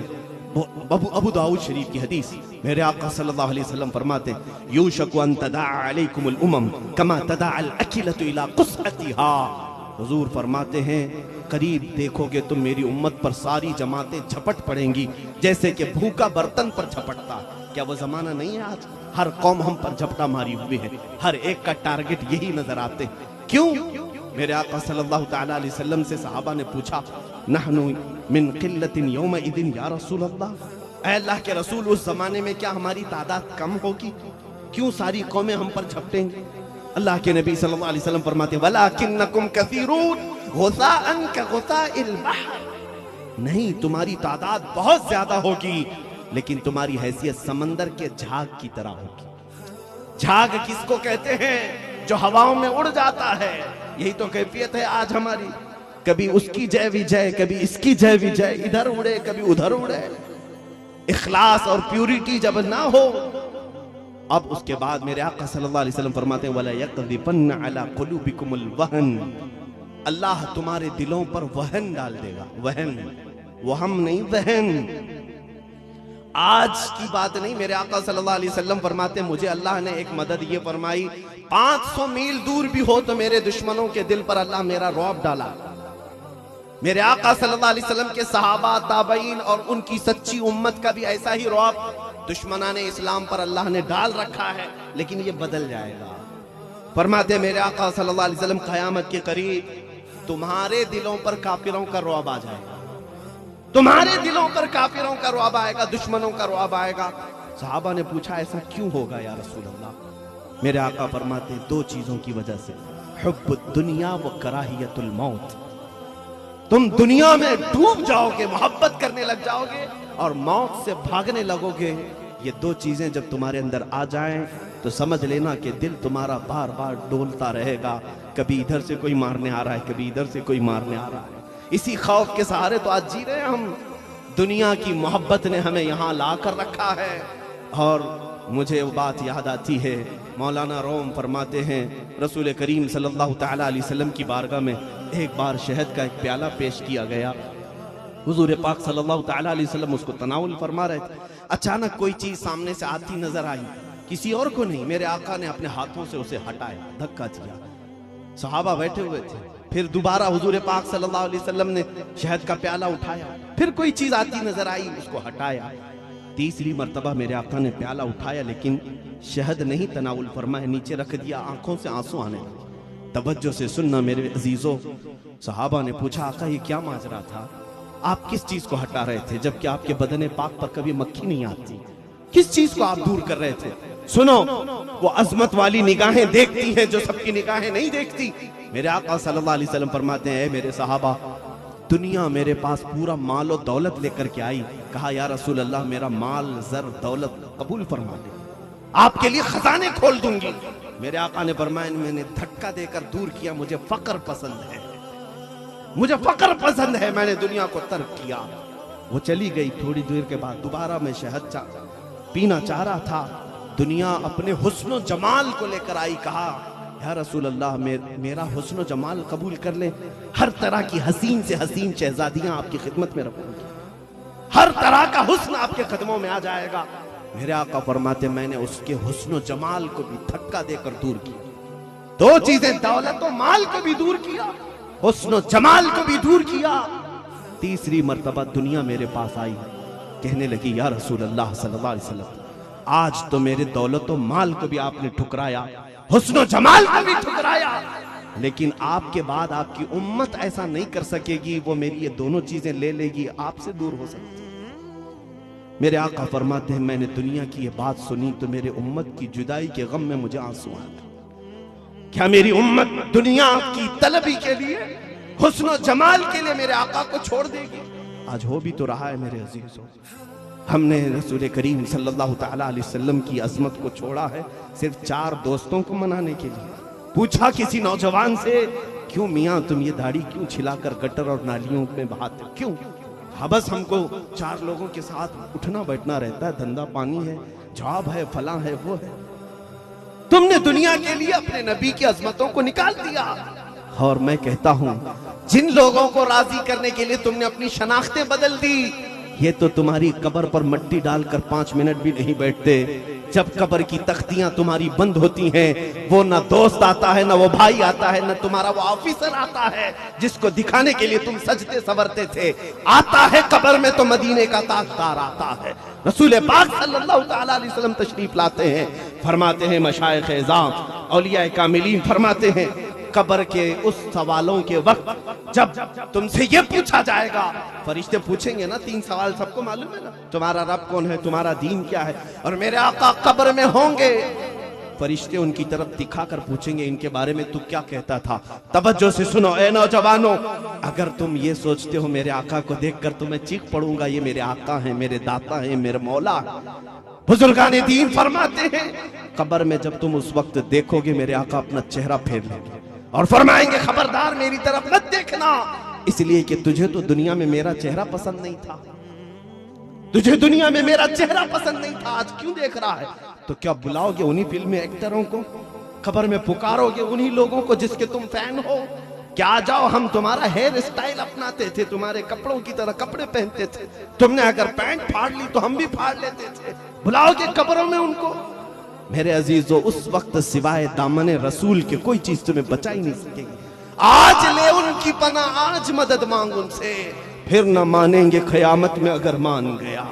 अबू दाऊद शरीफ की हदीस, मेरे आका सल्लल्लाहु अलैहि वसल्लम फरमाते यूशकु अन तदा अलैकुमुल उमम कमा तदा अल अकिलतु इला कुसअतिहा। हुजूर फरमाते हैं करीब देखोगे तुम मेरी उम्मत पर सारी जमातें झपट पड़ेंगी जैसे कि भूखा बर्तन पर झपटता। क्या वो जमाना नहीं है आज? हर कौम हम पर झपटा मारी हुई है, हर एक का टारगेट यही नजर आते। क्यों? मेरे आका सल्लल्लाहु तआला अलैहि वसल्लम से सहाबा ने पूछा नहनु मिन किल्लतिन यौमइदिन या रसूल अल्लाह, ऐ अल्लाह के रसूल उस जमाने में क्या हमारी तादाद कम होगी? क्यों सारी कौमें हम पर झपटेंगी? अल्लाह के नबी सल्लल्लाहु अलैहि वसल्लम फरमाते वलाकिन्नकुम कसीरून गुसाअन कगुसाइल बहर, नहीं तुम्हारी तादाद बहुत ज्यादा होगी लेकिन तुम्हारी हैसियत समंदर के झाग की तरह होगी। झाग किसको कहते हैं? जो हवाओं में उड़ जाता है। यही तो कैफियत है आज हमारी, कभी उसकी जय विजय, कभी इसकी जय विजय, इधर उड़े कभी उधर उड़े। इखलास और प्यूरिटी जब ना हो, अब उसके बाद मेरे आका सल्लल्लाहु अलैहि वसल्लम फरमाते हैं वला यक़ज़िफ़न्न अला क़ुलूबिकुमुल वहन, अल्लाह तुम्हारे दिलों पर वहन डाल देगा। वहन, वहम नहीं, वहन। आज की बात नहीं, मेरे आका सल्लल्लाहु अलैहि वसल्लम फरमाते हैं मुझे अल्लाह ने एक मदद ये फरमाई, 500 मील दूर भी हो तो मेरे दुश्मनों के दिल पर अल्लाह मेरा रौब डाला। मेरे आका सल्लल्लाहु अलैहि वसल्लम के सहाबा, ताबईन और उनकी सच्ची उम्मत का भी ऐसा ही रौब दुश्मनाने इस्लाम पर अल्लाह ने डाल रखा है, लेकिन ये बदल जाएगा। फरमाते मेरे आका सल्लल्लाहु अलैहि वसल्लम क़यामत के करीब तुम्हारे दिलों पर काफिरों का रौब आ जाएगा, तुम्हारे दिलों पर काफिरों का रौब आएगा, दुश्मनों का रौब आएगा। सहाबा ने पूछा ऐसा क्यों होगा या रसूल अल्लाह? मेरे आका फरमाते 2 चीजों की वजह से, हुब्बुद दुनिया व कराहियतुल मौत, तुम दुनिया में डूब जाओगे, मोहब्बत करने लग जाओगे और मौत से भागने लगोगे। ये 2 चीजें जब तुम्हारे अंदर आ जाएं तो समझ लेना कि दिल तुम्हारा बार बार डोलता रहेगा, कभी इधर से कोई मारने आ रहा है, कभी इधर से कोई मारने आ रहा है। इसी खौफ के सहारे तो आज जी रहे हैं हम। दुनिया की मोहब्बत ने हमें यहाँ ला कर रखा है, और मुझे वो बात याद आती है, मौलाना रोम फरमाते हैं रसूल करीम सल्लल्लाहु तआला अलैहि वसल्लम की बारगाह में एक बार शहद का एक प्याला पेश किया गया। हुजूर पाक सल्लल्लाहु तआला अलैहि वसल्लम उसको तनाउल फरमा रहे थे। अचानक कोई चीज सामने से आती नजर आई, किसी और को नहीं, मेरे आका ने अपने हाथों से उसे हटाया, धक्का दिया। सहाबा बैठे हुए थे। फिर दोबारा हुजूर पाक सल्लल्लाहु अलैहि वसल्लम ने शहद का प्याला उठाया, फिर कोई चीज आती नजर आई, उसको हटाया। तीसरी मर्तबा मेरे आका ने प्याला उठाया, लेकिन शहद नहीं तनाउल फरमाया, नीचे रख दिया। आंखों से आंसू आने लगे। तवज्जो से सुनना मेरे अजीजों। सहाबा ने पूछा, आका ये क्या माजरा था, आप किस चीज को हटा रहे थे जबकि आपके बदन पाक पर कभी मक्खी नहीं आती? किस चीज को आप दूर कर रहे थे? सुनो, वो अजमत वाली निगाहें देखती हैं जो सबकी निगाहें नहीं देखती। मेरे आका सल्लल्लाहु अलैहि वसल्लम फरमाते हैं, मेरे सहाबा, दुनिया मेरे पास पूरा माल और दौलत लेकर के आई। कहा, या रसूल अल्लाह, मेरा माल जर दौलत कबूल फरमा ले, आपके लिए खजाने खोल दूंगी। मेरे आका ने फरमाया, मैंने धक्का देकर दूर किया, मुझे फकर पसंद है, मुझे फकर पसंद है, मैंने दुनिया को तर्क किया। वो चली गई। थोड़ी देर के बाद दोबारा मैं शहद पीना चाह रहा था। दुनिया अपने हुस्न और जमाल को लेकर आई। कहा, या रसूल अल्लाह, मेरा हुस्न और जमाल कबूल कर ले, हर तरह की हसीन से हसीन शहजादियां आपकी खिदमत में रखूंगी, हर तरह का हुस्न आपके कदमों में आ जाएगा। मेरे आका फरमाते, मैंने उसके हुस्न और जमाल को भी धक्का देकर दूर किया। दो चीजें, दौलत और माल को भी दूर किया, हुस्न और जमाल को भी दूर किया। तीसरी मर्तबा दुनिया मेरे पास आई, कहने लगी, या रसूल अल्लाह सल्लल्लाहु अलैहि वसल्लम, आज तो मेरे दौलत और माल को भी आपने ठुकराया, हुस्न जमाल को भी ठुकराया, लेकिन आपके बाद आपकी उम्मत ऐसा नहीं कर सकेगी, वो मेरी ये दोनों चीजें ले लेगी, आपसे दूर हो सकती। मेरे आका फरमाते हैं, मैंने दुनिया की ये बात सुनी तो मेरे उम्मत की जुदाई के गम में मुझे आंसू आ गए। क्या मेरी उम्मत दुनिया की तलबी के लिए, हुस्न जमाल के लिए मेरे आका को छोड़ देगी? आज हो भी तो रहा है मेरे अजीजों। हमने रसूल करीम सल्लल्लाहु तआला अलैहि वसल्लम की अजमत को छोड़ा है सिर्फ 4 दोस्तों को मनाने के लिए। पूछा किसी नौजवान से, क्यों मियाँ तुम ये दाढ़ी क्यों छिलाकर गटर और नालियों में बहाते, क्यों? हाँ, बस हमको 4 लोगों के साथ उठना बैठना रहता है, धंधा पानी है, जॉब है, फला है, वो है। तुमने दुनिया के लिए अपने नबी की अजमतों को निकाल दिया। और मैं कहता हूं, जिन लोगों को राजी करने के लिए तुमने अपनी शनाख्तें बदल दी, ये तो तुम्हारी कब्र पर मट्टी डालकर 5 मिनट भी नहीं बैठते। जब कब्र की तख्तियां तुम्हारी बंद होती हैं, वो ना दोस्त आता है, ना वो भाई आता है, ना तुम्हारा वो ऑफिसर आता है जिसको दिखाने के लिए तुम सजते संवरते थे। आता है कब्र में तो मदीने का ताजदार आता है। रसूल पाक सल्लल्लाहु तआला अलैहि वसल्लम तशरीफ लाते हैं। फरमाते हैं मशाइख एज़ाम, औलिया कामिलीन फरमाते हैं, कब्र के उस सवालों के वक्त जब तुमसे ये पूछा जाएगा, फरिश्ते पूछेंगे ना 3 सवाल, सबको मालूम है ना, तुम्हारा रब कौन है, तुम्हारा दीन क्या है, और मेरे आका कब्र में होंगे। फरिश्ते उनकी तरफ दिखाकर पूछेंगे, इनके बारे में तू क्या कहता था? तवज्जो से सुनो ए नौजवानों, अगर तुम ये सोचते हो मेरे आका को देखकर तो मैं चीख पड़ूंगा, ये मेरे आका हैं, मेरे दाता हैं, मेरे मौला। बुजुर्गाने दीन फरमाते हैं, कब्र में जब तुम उस वक्त देखोगे मेरे आका अपना चेहरा फेर लेंगे और फरमाएंगे, खबरदार मेरी तरफ मत देखना, इसलिए कि तुझे तो दुनिया में मेरा चेहरा पसंद नहीं था, तुझे दुनिया में मेरा चेहरा पसंद नहीं था, आज क्यों देख रहा है? तो क्या बुलाओगे उन्हीं फिल्मी एक्टरों को, खबर में पुकारोगे उन्हीं लोगों को जिसके तुम फैन हो? क्या आ जाओ, हम तुम्हारा हेयर स्टाइल अपनाते थे, तुम्हारे कपड़ों की तरह कपड़े पहनते थे, तुमने अगर पैंट फाड़ ली तो हम भी फाड़ लेते थे, बुलाओगे कब्रों में उनको? मेरे अजीजों, उस वक्त सिवाय दामने रसूल के कोई चीज तुम्हें बचा ही नहीं सकेगी। आज ले उनकी पनाह, आज मदद मांग उनसे, फिर न मानेंगे क़यामत में अगर मान गया,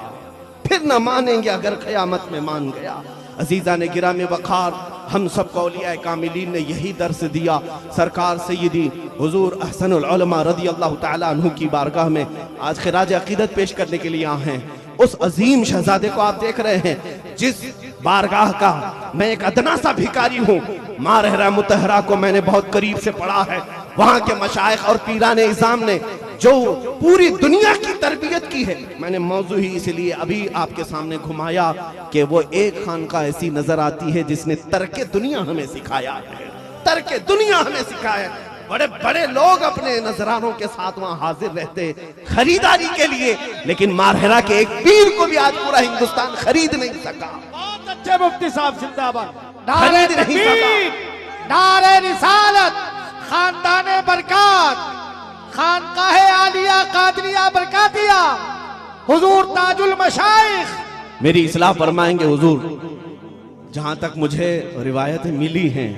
फिर न मानेंगे अगर क़यामत में मान गया। अजीजा ने गिरामे वक़ार, हम सब औलिया कामिलीन ने यही दर्स दिया। सरकार सैयदी हुजूर अहसनुल उलमा रज़ियल्लाहु तआला अन्हु की बारगाह में आज खिराज अक़ीदत पेश करने के लिए आए हैं। उस अजीम शहजादे को आप देख रहे हैं, जिस बारगाह का मैं एक अदना सा भिखारी हूँ। मारहरा मुतहरा को मैंने बहुत करीब से पढ़ा है। वहाँ के मशाइख और पीराने इज़ाम ने जो पूरी दुनिया की तरबियत की है, मैंने मौजू ही इसलिए अभी आपके सामने घुमाया कि वो एक खानका ऐसी नजर आती है जिसने तर्के दुनिया हमें सिखाया है, तर्के दुनिया हमें सिखाया है। बड़े बड़े लोग अपने नजरानों के साथ वहां हाजिर रहते खरीदारी के लिए, लेकिन मारहरा के एक पीर को भी आज पूरा हिंदुस्तान खरीद नहीं सका।
बहुत अच्छे मुफ्ती साहब, जिंदाबाद।
खरीद नहीं सका।
नारे रिसालत, खानदाने बरकत, खानकाहे आलिया कादरिया बरकातिया, हुजूर ताजुल मशाइख।
मेरी इस्लाह फरमाएंगे हुजूर, जहां तक मुझे रिवायतें मिली हैं,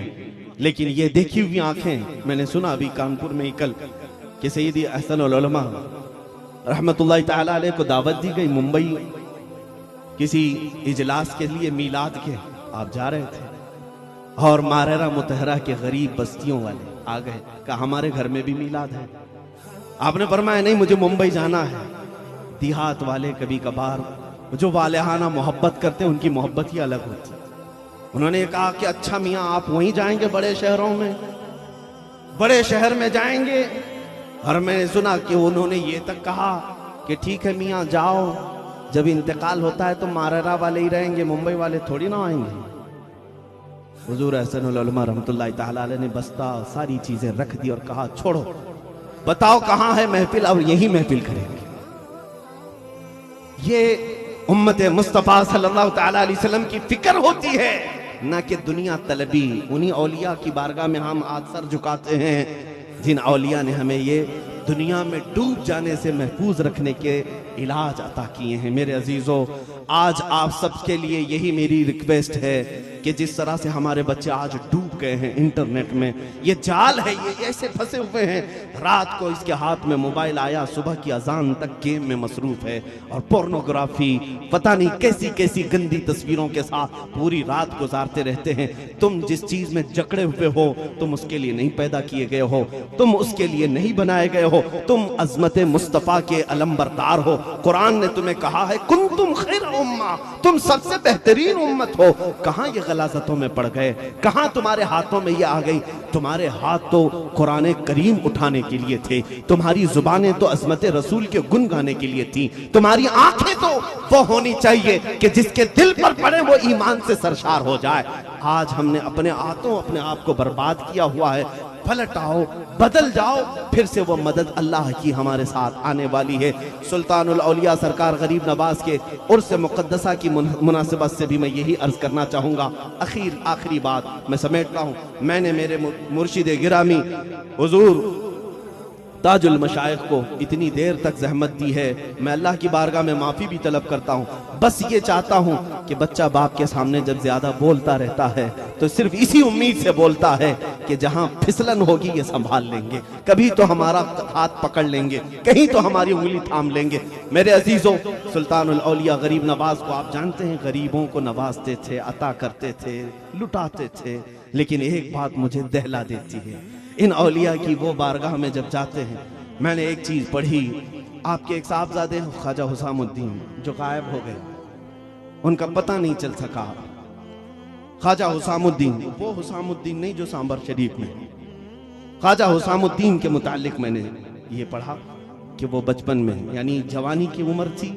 लेकिन ये देखी हुई आंखें, मैंने सुना अभी कानपुर में ही कल कि सैयदी अहसन उल उलमा रहमतुल्लाह ताला अलैह को दावत दी गई मुंबई किसी इजलास के लिए, मीलाद के। आप जा रहे थे और मारहरा मुतहरा के गरीब बस्तियों वाले आ गए, कहा हमारे घर में भी मीलाद है। आपने फरमाया नहीं, मुझे मुंबई जाना है। देहात वाले कभी कभार जो वालेहाना मोहब्बत करते हैं, उनकी मोहब्बत ही अलग होती है। उन्होंने कहा कि अच्छा मियाँ आप वहीं जाएंगे, बड़े शहरों में, बड़े शहर में जाएंगे। और मैंने सुना कि उन्होंने ये तक कहा कि ठीक है मियाँ जाओ, जब इंतकाल होता है तो मारहरा वाले ही रहेंगे, मुंबई वाले थोड़ी ना आएंगे। हुजूर अहसन उल उलमा रहमतुल्लाह ताला अलैह ने बस्ता सारी चीजें रख दी और कहा छोड़ो, बताओ कहां है महफिल, और यही महफिल करेंगे। ये उम्मत मुस्तफा सल्लल्लाहु ताला अलैहि वसल्लम की फिक्र होती है, ना कि दुनिया तलबी। उन्हीं औलिया की बारगाह में हम आज सर झुकाते हैं जिन औलिया ने हमें ये दुनिया में डूब जाने से महफूज रखने के इलाज अता किए हैं। मेरे अजीजों, आज आप सबके लिए यही मेरी रिक्वेस्ट है कि जिस तरह से हमारे बच्चे आज डूब गए हैं इंटरनेट में, ये जाल है, ये ऐसे फंसे हुए हैं, रात को इसके हाथ में मोबाइल आया, सुबह की अजान तक गेम में मसरूफ है और पोर्नोग्राफी, पता नहीं कैसी कैसी गंदी तस्वीरों के साथ पूरी रात गुजारते रहते हैं। तुम जिस चीज में जकड़े हुए हो, तुम उसके लिए नहीं पैदा किए गए हो, तुम उसके लिए नहीं बनाए गए हो, तुम अजमत मुस्तफा के अलमबरदार हो। कुरान ने तुम्हें कहा है कुंतुम खैर उम्मा, तुम सबसे बेहतरीन उम्मत हो। कहां ये गलाजतों में पड़ गए, कहां तुम्हारे हाथों में ये आ गई। तुम्हारे हाथ तो कुरान करीम उठाने के लिए थे, तुम्हारी जुबानें तो अजमत रसूल के गुन गाने के लिए थी, तुम्हारी आंखें तो वो होनी चाहिए कि जिसके दिल पर पड़े वो ईमान से सरशार हो जाए। आज हमने अपने हाथों अपने आप को बर्बाद किया हुआ है। पलट आओ, बदल जाओ, फिर से वो मदद अल्लाह की हमारे साथ आने वाली है। सुल्तानुल औलिया सरकार गरीब नवाज के उर्स मुक़द्दसा की मुनासिबत से भी मैं यही अर्ज करना चाहूँगा। आखिरी बात मैं समेटता हूँ। मैंने मेरे मुर्शिद गिरामी हुजूर ताजुल मशाइख को इतनी देर तक जहमत दी है, मैं अल्लाह की बारगाह में माफ़ी भी तलब करता हूँ। बस ये चाहता हूँ कि बच्चा बाप के सामने जब ज़्यादा बोलता रहता है तो सिर्फ इसी उम्मीद से बोलता है कि जहाँ फिसलन होगी ये संभाल लेंगे, कभी तो हमारा हाथ पकड़ लेंगे, कहीं तो हमारी उंगली थाम लेंगे। मेरे अजीज़ों, सुल्तानुल औलिया गरीब नवाज को आप जानते हैं, गरीबों को नवाजते थे, अता करते थे, लुटाते थे। लेकिन एक बात मुझे दहला देती है, इन औलिया की वो बारगाह में जब जाते हैं, मैंने एक चीज पढ़ी, आपके एक साहबजादे ख्वाजा हुसामुद्दीन जो गायब हो गए, उनका पता नहीं चल सका। ख्वाजा हुसामुद्दीन, वो हुसामुद्दीन नहीं जो सांबर शरीफ में, ख्वाजा हुसामुद्दीन के मुतालिक मैंने ये पढ़ा कि वो बचपन में, यानी जवानी की उम्र थी,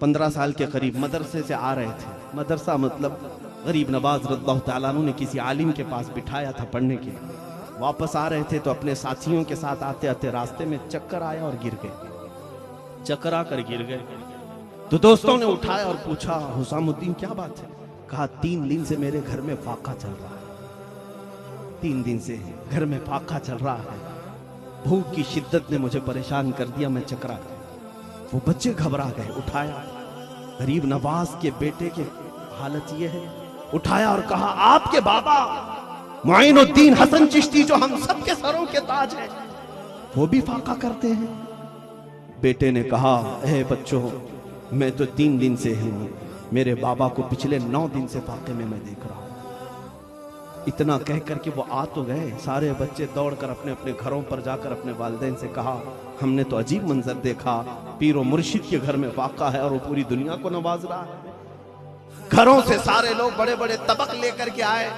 15 साल के करीब, मदरसे से आ रहे थे। मदरसा मतलब गरीब नवाज रज़ियल्लाहु ताला अन्हु ने किसी आलिम के पास बिठाया था पढ़ने के लिए। वापस आ रहे थे तो अपने साथियों के साथ आते आते रास्ते में चक्कर आया और गिर गए, चक्कर आकर गिर गए। तो दोस्तों ने उठाया और पूछा, हुसामुद्दीन क्या बात है? कहा 3 दिन से मेरे घर में फाका चल रहा है, 3 दिन से घर में फाका चल रहा है, भूख की शिद्दत ने मुझे परेशान कर दिया, मैं चकरा गया। वो बच्चे घबरा गए, उठाया, गरीब नवाज के बेटे की हालत ये है, उठाया और कहा आपके बाबा मुईनुद्दीन हसन चिश्ती जो हम सबके सरों के ताज हैं, वो भी फाका करते हैं। बेटे ने कहा, ए बच्चों, मैं तो 3 दिन से हूं, मेरे बाबा को पिछले 9 दिन से फाके में मैं देख रहा हूं। इतना कह करके वो आ तो गए। सारे बच्चे दौड़कर अपने अपने घरों पर जाकर अपने वालिदैन से कहा, हमने तो अजीब मंजर देखा, पीरो मुर्शिद के घर में फाका है और वो पूरी दुनिया को नवाज रहा है। घरों से सारे लोग बड़े बड़े तबक लेकर के आए।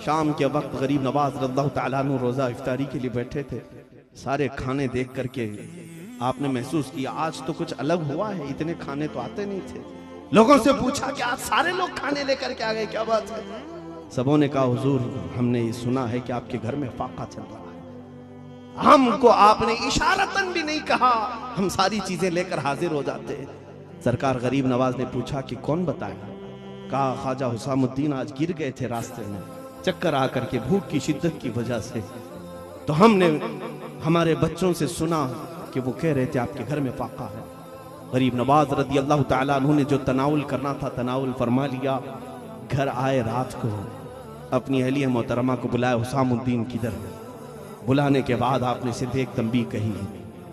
शाम के वक्त गरीब नवाज रज़ियल्लाहु ताला अन्हु रोजा इफ्तारी के लिए बैठे थे। सारे खाने देख करके आपने महसूस किया आज तो कुछ अलग हुआ है, इतने खाने तो आते नहीं थे। लोगों से पूछा कि आज सारे लोग खाने लेकर के आ गए, क्या बात है? सबों ने कहा, हुजूर हमने ये सुना है कि आपके घर में फाका चल रहा है। हमको आपने इशारतन भी नहीं कहा, हम सारी चीजें लेकर हाजिर हो जाते। सरकार गरीब नवाज ने पूछा कि कौन बताया? कहा ख्वाजा हुसामुद्दीन आज गिर गए थे रास्ते में, चक्कर आकर के भूख की शिद्दत की वजह से। तो हमने हमारे बच्चों से सुना कि वो कह रहे थे आपके घर में फाका है। गरीब नवाज रदी अल्लाह ताला अन्हु ने जो तनाउल करना था तनाउल फरमा लिया। घर आए रात को, अपनी अहलिया मोहतरमा को बुलाया, हुसामुद्दीन किधर है? बुलाने के बाद आपने सिर्फ एक तंबीह कही,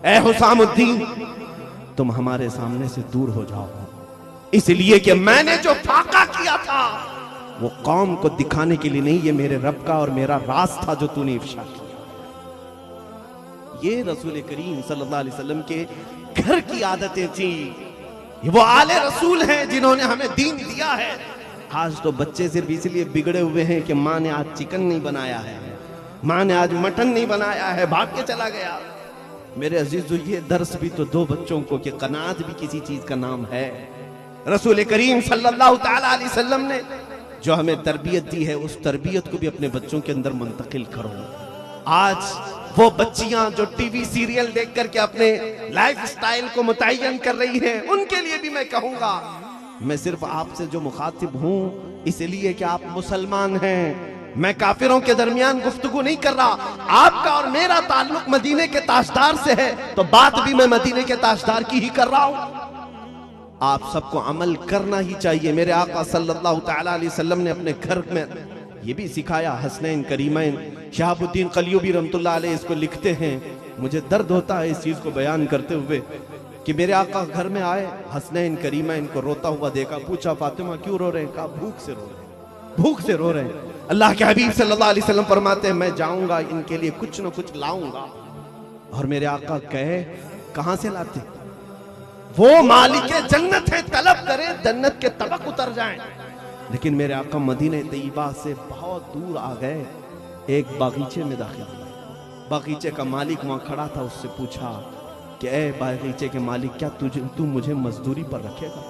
ए हुसामुद्दीन तुम हमारे सामने से दूर हो जाओ, इसलिए कि मैंने जो फाका किया था वो कौम को दिखाने के लिए नहीं, ये मेरे रब का और मेरा राज था जो तूने इफ्शा किया। ये रसूल करीम सल्लल्लाहु अलैहि वसल्लम के घर की आदतें थी। वो आले रसूल हैं जिन्होंने हमें दीन दिया है। आज तो बच्चे सिर्फ इसलिए बिगड़े हुए हैं कि माँ ने आज चिकन नहीं बनाया है, माँ ने आज मटन नहीं बनाया है, भाग के चला गया। मेरे अजीजो ये दर्स भी तो दो बच्चों को कि कनात भी किसी चीज का नाम है। रसूल करीम सल्लल्लाहु ताला अलैहि वसल्लम ने जो हमें तरबियत दी है उस तरबियत को भी अपने बच्चों के अंदर मुंतकिल करो। आज वो बच्चियां जो टीवी सीरियल देख करके अपने लाइफ स्टाइल को मुतय्यन कर रही हैं, उनके लिए भी मैं कहूंगा, मैं सिर्फ आपसे जो मुखातिब हूं इसलिए कि आप मुसलमान हैं, मैं काफिरों के दरमियान गुफ्तगू नहीं कर रहा। आपका और मेरा ताल्लुक मदीने के ताजदार से है, तो बात भी मैं मदीने के ताजदार की ही कर रहा हूं। आप सबको अमल करना ही चाहिए। मेरे आका सल्लल्लाहु ताला अलैहि वसल्लम ने अपने घर में ये भी सिखाया। हसनैन करीमैन, शहाबुद्दीन कलियुबी रहमतुल्लाह अलैह इसको लिखते हैं। मुझे दर्द होता है इस चीज को बयान करते हुए कि मेरे आका घर में आए, हसनैन करीमैन को रोता हुआ देखा, पूछा फातिमा क्यों रो रहे हैं? कहा भूख से रो रहे हैं, भूख से रो रहे हैं। अल्लाह के हबीब सल्लल्लाहु अलैहि वसल्लम फरमाते हैं मैं जाऊंगा इनके लिए कुछ न कुछ लाऊंगा। और मेरे आका कहे कहां से लाते? वो मालिक जन्नत है, तलब करे जन्नत के तबक उतर जाएं। लेकिन मेरे आका मदीने तैयबा से बहुत दूर आ गए, एक बागीचे में दाखिल हुए। बागीचे का मालिक वहां खड़ा था, उससे पूछा कि ए बागीचे के मालिक क्या तू मुझे मजदूरी पर रखेगा?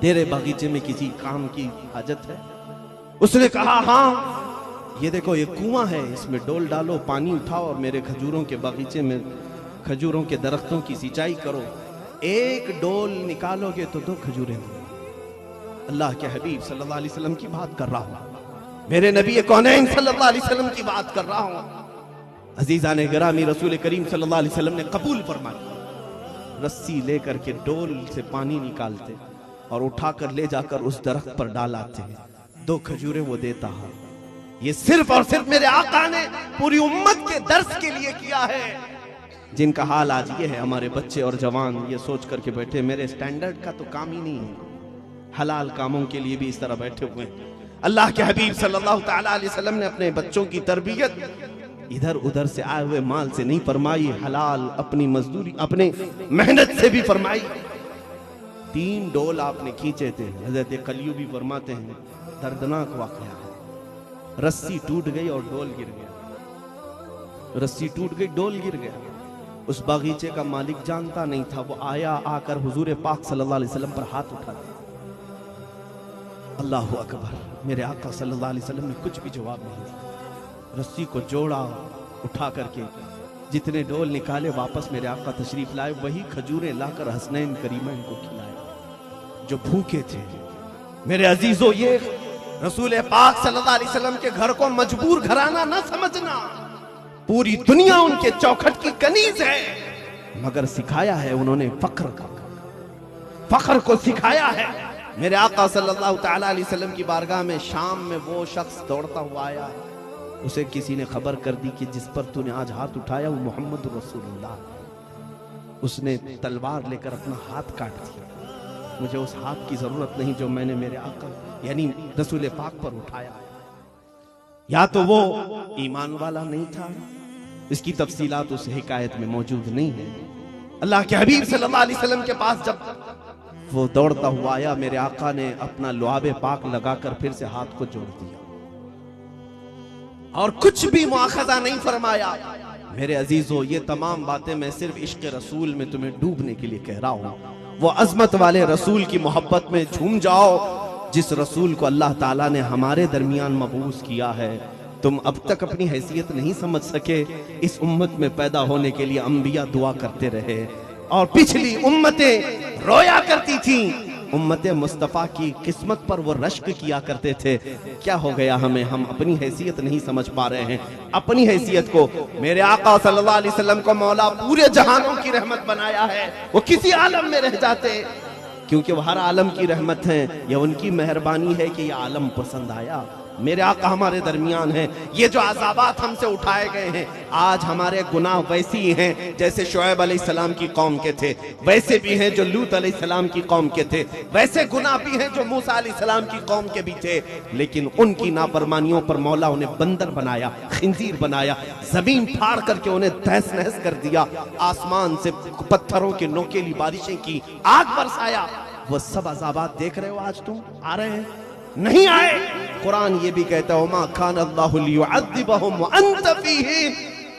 तेरे बागीचे में किसी काम की हाजत है? उसने कहा हाँ, ये देखो ये कुआं है, इसमें डोल डालो, पानी उठाओ और मेरे खजूरों के बागीचे में खजूरों के दरख्तों की सिंचाई करो। एक डोल निकालोगे तो 2 खजूरें दूंगा। अल्लाह के हबीब सल्लल्लाहु अलैहि वसल्लम की बात कर रहा हूं, मेरे नबी कौनैन सल्लल्लाहु अलैहि वसल्लम की बात कर रहा हूं। अजीजान गिरामी, रसूल करीम सल्लल्लाहु अलैहि वसल्लम ने कबूल फरमाया। रस्सी लेकर के डोल से पानी निकालते और उठाकर ले जाकर उस दरख्त पर डालाते, 2 खजूरें वो देता है। ये सिर्फ और सिर्फ मेरे आका ने पूरी उम्मत के दर्स के लिए किया है। जिनका हाल आज ये है, हमारे बच्चे और जवान ये सोच करके बैठे मेरे स्टैंडर्ड का तो काम ही नहीं है, हलाल कामों के लिए भी इस तरह बैठे हुए हैं। अल्लाह के हबीब सल्लल्लाहु ताला अलैहि वसल्लम ने अपने बच्चों की तरबियत इधर उधर से आए हुए माल से नहीं फरमाई, हलाल अपनी मजदूरी अपने मेहनत से भी फरमाई। 3 डोल आपने खींचे थे। हजरत कलियुबी फरमाते हैं दर्दनाक वाकया है, रस्सी टूट गई और डोल गिर गया। रस्सी टूट गई, डोल गिर गया। उस बागीचे का मालिक जानता नहीं था। वो आया, आकर हुजूर पाक सल्लल्लाहु अलैहि वसल्लम पर हाथ उठा दिया। अल्लाहु अकबर। मेरे आका सल्लल्लाहु अलैहि वसल्लम ने कुछ भी जवाब नहीं दिया। रस्सी को जोड़ा, उठा करके जितने डोल निकाले वापस मेरे आका तशरीफ लाए। वही खजूरें लाकर हसनैन करीमैन को खिलाए जो भूखे थे। मेरे अजीजों, ये रसूल पाक सल्लल्लाहु अलैहि वसल्लम के घर को मजबूर घराना न समझना। पूरी दुनिया उनके चौखट की कनीज है, मगर सिखाया है उन्होंने फख्र को सिखाया है। मेरे आका सल्लल्लाहु ताला अलैहि वसल्लम की बारगाह में शाम में वो शख्स दौड़ता हुआ आया। उसे किसी ने खबर कर दी कि जिस पर तूने आज हाथ उठाया वो मोहम्मद रसूलुल्लाह। उसने तलवार लेकर अपना हाथ काट दिया। मुझे उस हाथ की जरूरत नहीं जो मैंने मेरे आका यानी रसूल पाक पर उठाया। या तो वो ईमान वाला नहीं था, इसकी तफसीलात उस हिकायत में मौजूद नहीं है। अल्लाह के हबीब सल्लल्लाहु अलैहि वसल्लम के पास जब वो दौड़ता हुआ आया, मेरे आका ने अपना लुआबे पाक लगाकर फिर से हाथ को जोड़ दिया और कुछ भी मुआखजा नहीं फरमाया। मेरे अजीजों, ये तमाम बातें मैं सिर्फ इश्क रसूल में तुम्हें डूबने के लिए कह रहा हूं। वो अजमत वाले रसूल की मोहब्बत में झूम जाओ जिस रसूल को अल्लाह ताला ने हमारे दरमियान मबूस किया है। तुम अब तक अपनी हैसियत नहीं समझ सके। इस उम्मत में पैदा होने के लिए अंबिया दुआ करते रहे और पिछली उम्मतें रोया करती थी। उम्मत मुस्तफ़ा की किस्मत पर वो रश्क किया करते थे। क्या हो गया हमें? हम अपनी हैसियत नहीं समझ पा रहे हैं। अपनी हैसियत को, मेरे आका सल्लल्लाहु अलैहि वसल्लम को मौला पूरे जहानों की रहमत बनाया है। वो किसी आलम में रह जाते, क्योंकि वो हर आलम की रहमत है। यह उनकी मेहरबानी है कि यह आलम पसंद आया। मेरे आका हमारे दरमियान हैं। ये जो अज़ाबात हमसे उठाए गए हैं, आज हमारे गुनाह वैसे ही हैं जैसे शुएब अलैहिस्सलाम की कौम के थे, वैसे भी हैं जो लूत अलैहिस्सलाम की कौम के थे, वैसे गुनाह भी हैं जो मूसा अलैहिस्सलाम की कौम के भी थे। लेकिन उनकी नाफरमानियों पर मौला उन्हें बंदर बनाया, खिंजीर बनाया, जमीन फाड़ करके उन्हें तहस नहस कर दिया, आसमान से पत्थरों की नोकेली बारिशें की, आग बरसाया। वो सब अज़ाबात देख रहे हो आज तुम, आ रहे हैं? नहीं आए। कुरान ये भी कहता है मा कान अल्लाहु लियुअद्दिबहुम व अंत फीहिम।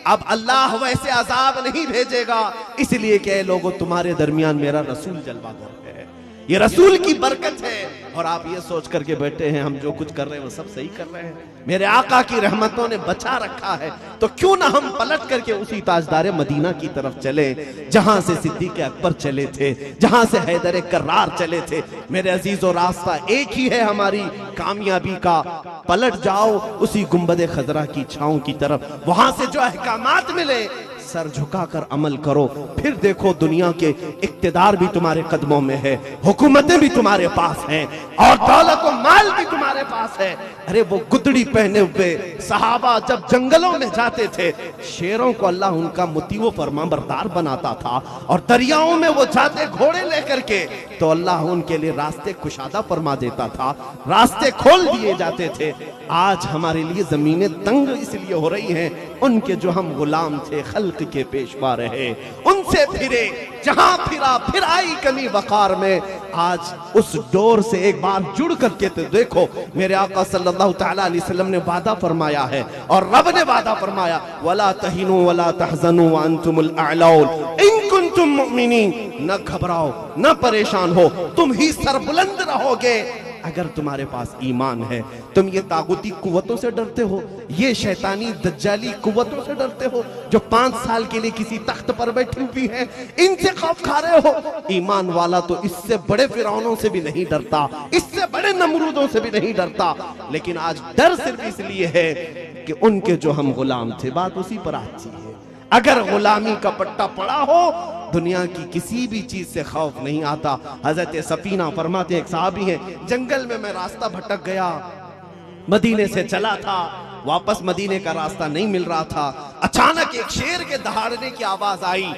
अब अल्लाह वैसे अजाब नहीं भेजेगा, इसलिए कि लोगों तुम्हारे दरमियान मेरा रसूल जलवागर है। ये रसूल की बरकत है। और आप ये सोच करके बैठे हैं हम जो कुछ कर रहे हैं वो सब सही कर रहे हैं। मेरे आका की रहमतों ने बचा रखा है, तो क्यों ना हम पलट करके उसी ताजदार मदीना की तरफ चले जहां से सिद्दीक़ अकबर चले थे, जहां से हैदर कर्रार चले थे। मेरे अजीजों, रास्ता एक ही है हमारी कामयाबी का। पलट जाओ उसी गुंबद खजरा की छांव की तरफ, वहां से जो अहकामात मिले सर झुकाकर अमल करो। फिर देखो दुनिया के इक्तिदार भी तुम्हारे कदमों में है, हुकूमतें भी तुम्हारे पास हैं, और दौलत और माल भी तुम्हारे पास है। अरे वो गुदड़ी पहने हुए सहाबा जब जंगलों में जाते थे, शेरों को अल्लाह उनका मुतीव फरमाबरदार बनाता था, और दरियाओं में वो जाते घोड़े लेकर के, तो अल्लाह उनके लिए रास्ते कुशादा फरमा देता था, रास्ते खोल दिए जाते थे। आज हमारे लिए जमीनें तंग इसलिए हो रही हैं, उनके जो हम गुलाम थे, खल्क के पेशवा रहे, उनसे फिरे, जहां फिरा फिर आई कमी वकार में। आज उस डोर से एक बार जुड़ करके तो देखो, मेरे आका सल्लल्लाहु तआला अलैहि वसल्लम ने वादा फरमाया है, और रब ने वादा फरमाया वला तहिनु वला तहजनु व अंतुमुल अअलौन इन कुंतुम मुमिनीन। न घबराओ, न परेशान हो, तुम ही सरबुलंद रहोगे अगर तुम्हारे पास ईमान है। तुम ये तागुती कुव्वतों से डरते हो, ये शैतानी दज्जाली कुव्वतों से डरते हो जो 5 साल के लिए किसी तख्त पर बैठी हुई हैं, इनसे खौफ खा रहे हो। ईमान वाला तो इससे बड़े फिरौनों से भी नहीं डरता, इससे बड़े नमरूदों से भी नहीं डरता। लेकिन आज डर सिर्फ इसलिए है कि उनके जो हम गुलाम थे, बात उसी पर आती है। अगर गुलामी का पट्टा पड़ा हो, दुनिया की किसी भी चीज से खौफ नहीं आता। हजरत सफीना फरमाते एक साहबी हैं, जंगल में मैं रास्ता भटक गया, मदीने से चला था, वापस मदीने का रास्ता नहीं मिल रहा था। अचानक एक शेर के दहाड़ने की आवाज आई,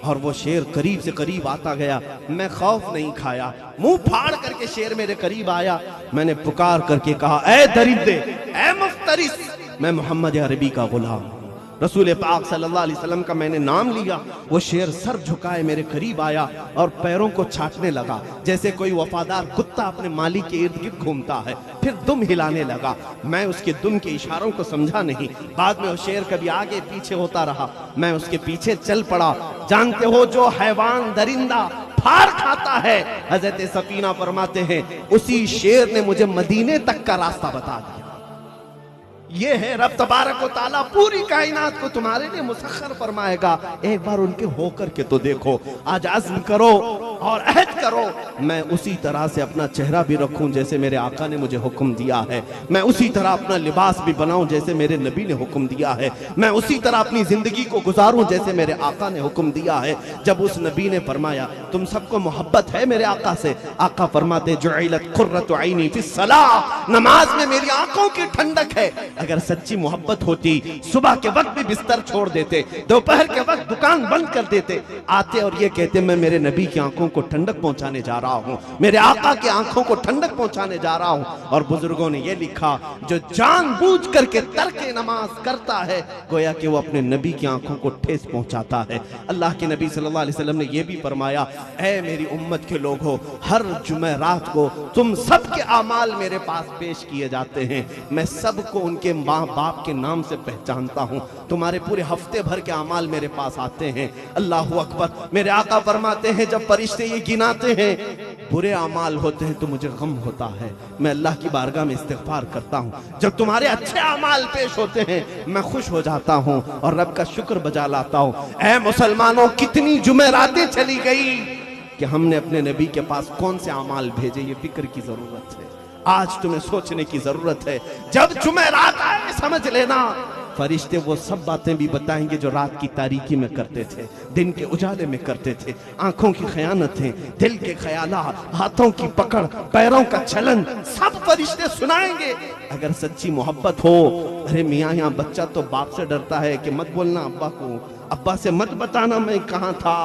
और वो शेर करीब से करीब आता गया। मैं खौफ नहीं खाया, मुंह फाड़ करके शेर मेरे करीब आया। मैंने पुकार करके कहा, ए दरिंदे, ए मुफ्तरिस, मैं मोहम्मद अरबी का गुलाम हूं। रसूल पाक सल्लल्लाहु अलैहि वसल्लम का मैंने नाम लिया। वो शेर सर झुकाए मेरे करीब आया और पैरों को छाटने लगा, जैसे कोई वफादार कुत्ता अपने मालिक के इर्द गिर्द घूमता है। फिर दुम हिलाने लगा। मैं उसके दुम के इशारों को समझा नहीं। बाद में वो शेर कभी आगे पीछे होता रहा, मैं उसके पीछे चल पड़ा। जानते हो, जो हैवान दरिंदा फाड़ खाता है, हजरत सफीना फरमाते हैं, उसी शेर ने मुझे मदीने तक का रास्ता बता दिया। ये है रब तबारक व तआला पूरी कायनात को तुम्हारे लिए मुसख्खर फरमाएगा। एक बार उनके होकर के तो देखो। आज अज़्म करो और अहद करो, मैं उसी तरह से अपना चेहरा भी रखूं जैसे मेरे आका ने मुझे हुक्म दिया है। मैं उसी तरह अपना लिबास भी बनाऊं जैसे मेरे नबी ने हुक्म दिया है। मैं उसी तरह अपनी जिंदगी को गुजारूं जैसे मेरे आका ने हुक्म दिया है। जब उस नबी ने फरमाया, तुम सबको मोहब्बत है मेरे आका से, आका फरमाते जुइलत कुर्रतु ऐनी फिस्सलाह, नमाज में मेरी आंखों की ठंडक है। अगर सच्ची मोहब्बत होती, सुबह के वक्त भी बिस्तर छोड़ देते, दोपहर के वक्त दुकान बंद कर देते, आते और ये कहते मैं मेरे नबी की आंखों को ठंडक पहुंचाने जा रहा हूं, मेरे आका की आंखों को ठंडक पहुंचाने जा रहा हूं। और बुजुर्गों ने ये लिखा, जो जानबूझ करके तर्के नमाज करता है, गोया कि वो अपने नबी की आंखों को ठेस पहुंचाता है। अल्लाह के नबी सल्लल्लाहु अलैहि वसल्लम ने यह भी फरमाया, ऐ मेरी उम्मत के लोगों, हर जुमेरात को तुम सबके आमाल मेरे पास पेश किए जाते हैं। मैं सबको उनके माँ बाप के नाम से पहचानता हूँ। तुम्हारे पूरे हफ्ते भर के अमाल मेरे पास आते हैं। अल्लाहु अकबर। मेरे आका फरमाते हैं, जब फरिश्ते ये गिनाते हैं बुरे अमाल होते हैं तो मुझे गम होता है, मैं अल्लाह की बारगाह में इस्तिग़फ़ार करता हूँ। जब तुम्हारे अच्छे अमाल पेश होते हैं मैं खुश हो जाता हूँ और रब का शुक्र बजा लाता हूँ। ऐ मुसलमानों, कितनी जुमेरातें चली गई कि हमने अपने नबी के पास कौन से अमाल भेजे, ये फिक्र की जरूरत है। आज तुम्हें सोचने की जरूरत है। जब जुमेरात आए समझ लेना फरिश्ते वो सब बातें भी बताएंगे जो रात की तारीकी में करते थे, दिन के उजाले में करते थे। आंखों की खयानतें, दिल के ख्यालात, हाथों की पकड़, पैरों का चलन, सब फरिश्ते सुनाएंगे। अगर सच्ची मोहब्बत हो, अरे मियाँ यहाँ बच्चा तो बाप से डरता है कि मत बोलना अब्बा को, अब्बा से मत बताना मैं कहाँ था।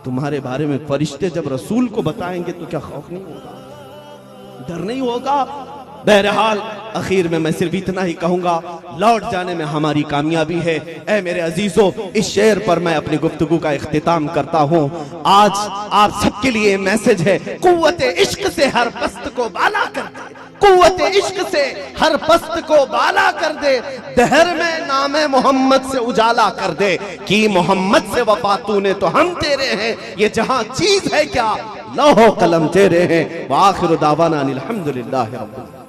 तुम्हारे बारे में फरिश्ते जब रसूल को बताएंगे तो क्या खौफ नहीं होगा, डर नहीं होगा? बहरहाल आखिर में मैं सिर्फ इतना ही कहूंगा, लौट जाने में हमारी कामयाबी है। ऐ मेरे अजीजों, इस शेर पर मैं अपनी गुफ्तगू का इख्तिताम करता हूँ। आज आप सबके लिए मैसेज है, कुव्वते इश्क से हर पस्त को बाला कर दे, कुव्वते इश्क से हर पस्त को बाला कर दे, दहर में नामे मोहम्मद से उजाला कर दे, कि मोहम्मद से वफा तूने तो हम तेरे हैं, ये जहां चीज है क्या लौहो कलम तेरे हैं। व आखिरु दावाना अनिल हम्दुलिल्लाहि रब्बिल आलमीन।